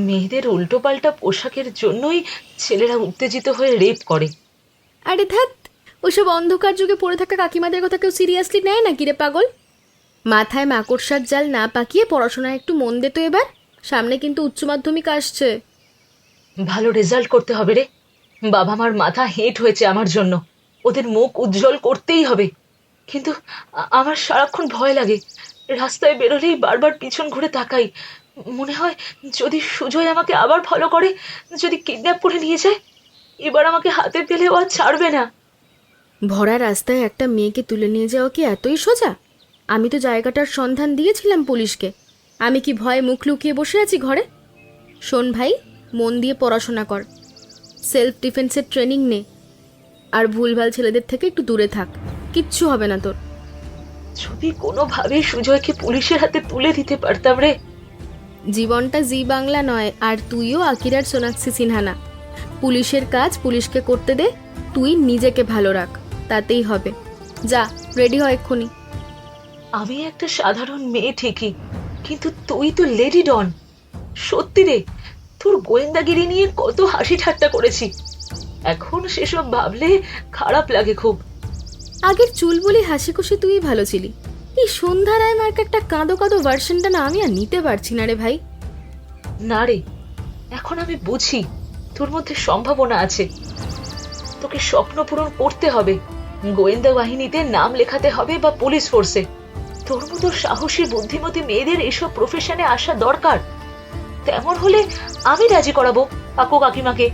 মেয়েদের উল্টোপাল্টা পোশাকের জন্যই ছেলেরা উত্তেজিত হয়ে রেপ করে। আরে ধ্যাত, ওসব অন্ধকার যুগে পড়ে থাকা কাকিমাদের কথা কেউ সিরিয়াসলি নেয় না কিরে পাগল? মাথায় মাকড়সার জাল না পাকিয়ে পড়াশোনায় একটু মন দে তো এবার। সামনে কিন্তু উচ্চ মাধ্যমিক আসছে। ভালো রেজাল্ট করতে হবে রে। বাবা মার মাথা হেঁট হয়েছে আমার জন্য, ওদের মুখ উজ্জ্বল করতেই হবে। কিন্তু আমার সারাক্ষণ ভয় লাগে। রাস্তায় বেরোলেই বারবার পিছন ঘুরে তাকাই। মনে হয় যদি সুজয় আমাকে আবার ফলো করে, যদি কিডন্যাপ করে নিয়ে যায়, এবার আমাকে হাতে পেলে ও আর ছাড়বে না। ভরা রাস্তায় একটা মেয়েকে তুলে নিয়ে যাওয়া কি এতই সোজা? আমি তো জায়গাটার সন্ধান দিয়েছিলাম পুলিশকে। আমি কি ভয়ে মুখ লুকিয়ে বসে আছি ঘরে? শোন ভাই, মন দিয়ে পড়াশোনা কর, সেলফ ডিফেন্সের ট্রেনিং নে। আর ভুলভাল ছেলেদের থেকে একটু দূরে থাক, কিচ্ছু হবে না তোর। যদি কোনোভাবে সুজয়কে পুলিশের হাতে তুলে দিতে পারতাম রে। জীবনটা জি বাংলা নয়, আর তুইও আকিরার সোনাক্ষী সিনহা না। পুলিশের কাজ পুলিশকে করতে দে, তুই নিজেকে ভালো রাখ, তাতেই হবে। যা, রেডি হয় এক্ষুনি। আমি একটা সাধারণ মেয়ে ঠিকই, কিন্তু তুই তো লেডি ডন। সত্যি রে, তোর গোয়েন্দাগিরি নিয়ে কত হাসি ঠাট্টা করেছি, এখন সেসব ভাবলে খারাপ লাগে খুব। আগের চুলবুলি হাসি খুশি তুই ভালো ছিলি, এই সন্ধ্যা রায় মার্ক একটা কাঁদো কাঁদো ভার্সনটা না আমি আর নিতে পারছি না রে ভাই। না রে, এখন আমি বুঝি তোর মধ্যে সম্ভাবনা আছে, তোকে স্বপ্ন পূরণ করতে হবে, গোয়েন্দা বাহিনীতে নাম লেখাতে হবে বা পুলিশ ফোর্সে। তোর মতো সাহসী বুদ্ধিমতী মেয়েদের এসব প্রফেশনে আসা দরকার। তেমন হলে আমি রাজি করাবো কাকু কাকিমাকে।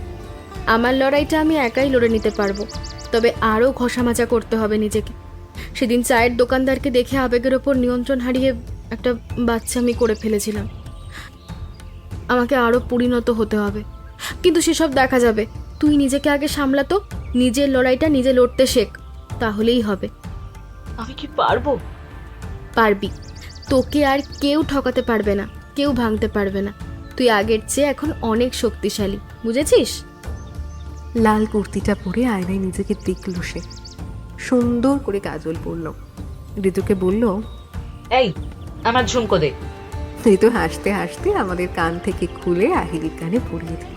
আমার লড়াইটা আমি একাই লড়ে নিতে পারবো, তবে আরও ঘষামাজা করতে হবে নিজেকে। সেদিন চায়ের দোকানদারকে দেখে আবেগের ওপর নিয়ন্ত্রণ হারিয়ে একটা বাচ্চা আমি করে ফেলেছিলাম। আমাকে আরও পরিণত হতে হবে, কিন্তু সেসব দেখা যাবে। তুই নিজেকে আগে সামলাতো, নিজের লড়াইটা নিজে লড়তে শেখ, তাহলেই হবে। আমি কি পারবো? পারবি, তোকে আর কেউ ঠকাতে পারবে না, কেউ ভাঙতে পারবে না। তুই আগের চেয়ে এখন অনেক শক্তিশালী, বুঝেছিস? লাল কুর্তিটা পরে আয়নায় নিজেকে দেখল সে, সুন্দর করে কাজল পরল। ঋতুকে বলল, এই আমার ঝুমকো দে। ঋতু হাসতে হাসতে আমাদের কান থেকে খুলে আহিরির কানে পরিয়ে দিল।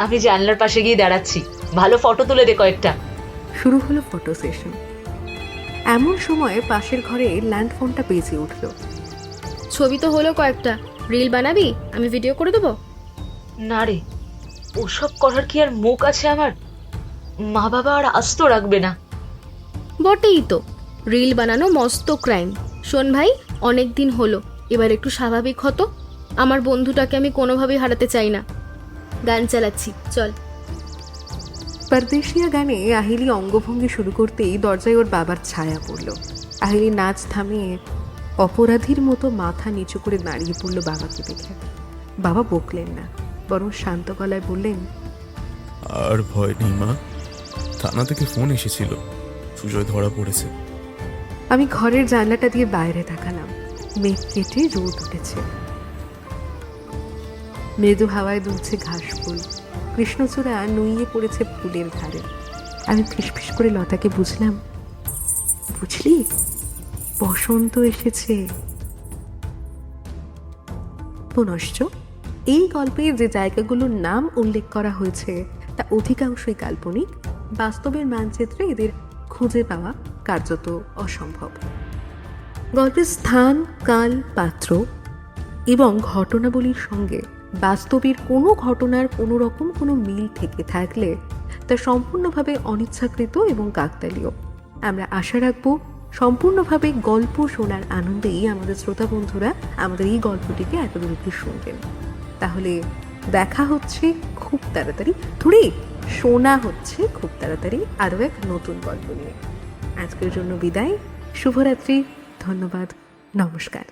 আমি জানলার পাশে গিয়ে দাঁড়াচ্ছি, ভালো ফটো তুলে দে কয়েকটা। শুরু হলো ফটো সেশন। এমন সময় পাশের ঘরে ল্যান্ড ফোনটা বেজে উঠল। ছবি তো হলো কয়েকটা, রিল বানাবি? আমি ভিডিও করে দেবো। না রে, ওসব করার কি আর মুখ আছে আমার? মা বাবা আর আস্ত রাখবে না। বটেই তো, রিল বানানো মস্ত ক্রাইম। শোন ভাই, অনেক দিন হলো, এবার একটু স্বাভাবিক হতো। আমার বন্ধুটাকে আমি কোনোভাবেই হারাতে চাই না। গান চালাচ্ছি, চল। পরদেশিয়া গানে আহিলি অঙ্গভঙ্গি শুরু করতেই দরজায় ওর বাবার ছায়া পড়ল। আহিলি নাচ থামিয়ে অপরাধীর মতো মাথা নিচু করে দাঁড়িয়ে পড়ল বাবাকে দেখে। বাবা বকলেন না, বরং শান্ত গলায় বললেন, আর ভয় নেই মা, থানা থেকে ফোন এসেছিল, সুজয় ধরা পড়েছে। আমি ঘরের জানলাটা দিয়ে বাইরে তাকালাম। মেঘ কেটে রোদ উঠেছে, মৃদু হাওয়ায় দুলছে ঘাস ফুল, কৃষ্ণচূড়া নুইয়ে পড়েছে ফুলের ধারে। আমি ফিসফিস করে লতাকে বুঝলাম, বুঝলি, বসন্ত এসেছে। পুনশ্চ এই গল্পে যে জায়গাগুলোর নাম উল্লেখ করা হয়েছে তা অধিকাংশই কাল্পনিক। বাস্তবের মানচিত্রে এদের খুঁজে পাওয়া কার্যত অসম্ভব। গল্পের স্থান, কাল, পাত্র এবং ঘটনাবলীর সঙ্গে বাস্তবের কোনো ঘটনার কোনো রকম কোনো মিল থেকে থাকলে তা সম্পূর্ণভাবে অনিচ্ছাকৃত এবং কাকতালীয়। আমরা আশা রাখব সম্পূর্ণভাবে গল্প শোনার আনন্দেই আমাদের শ্রোতা বন্ধুরা আমাদের এই গল্পটিকে এতদূর অবধি শুনবেন। তাহলে দেখা হচ্ছে খুব তাড়াতাড়ি, থোড়ি শোনা হচ্ছে খুব তাড়াতাড়ি আরও এক নতুন গল্প নিয়ে। আজকের জন্য বিদায়, শুভরাত্রি, ধন্যবাদ, নমস্কার।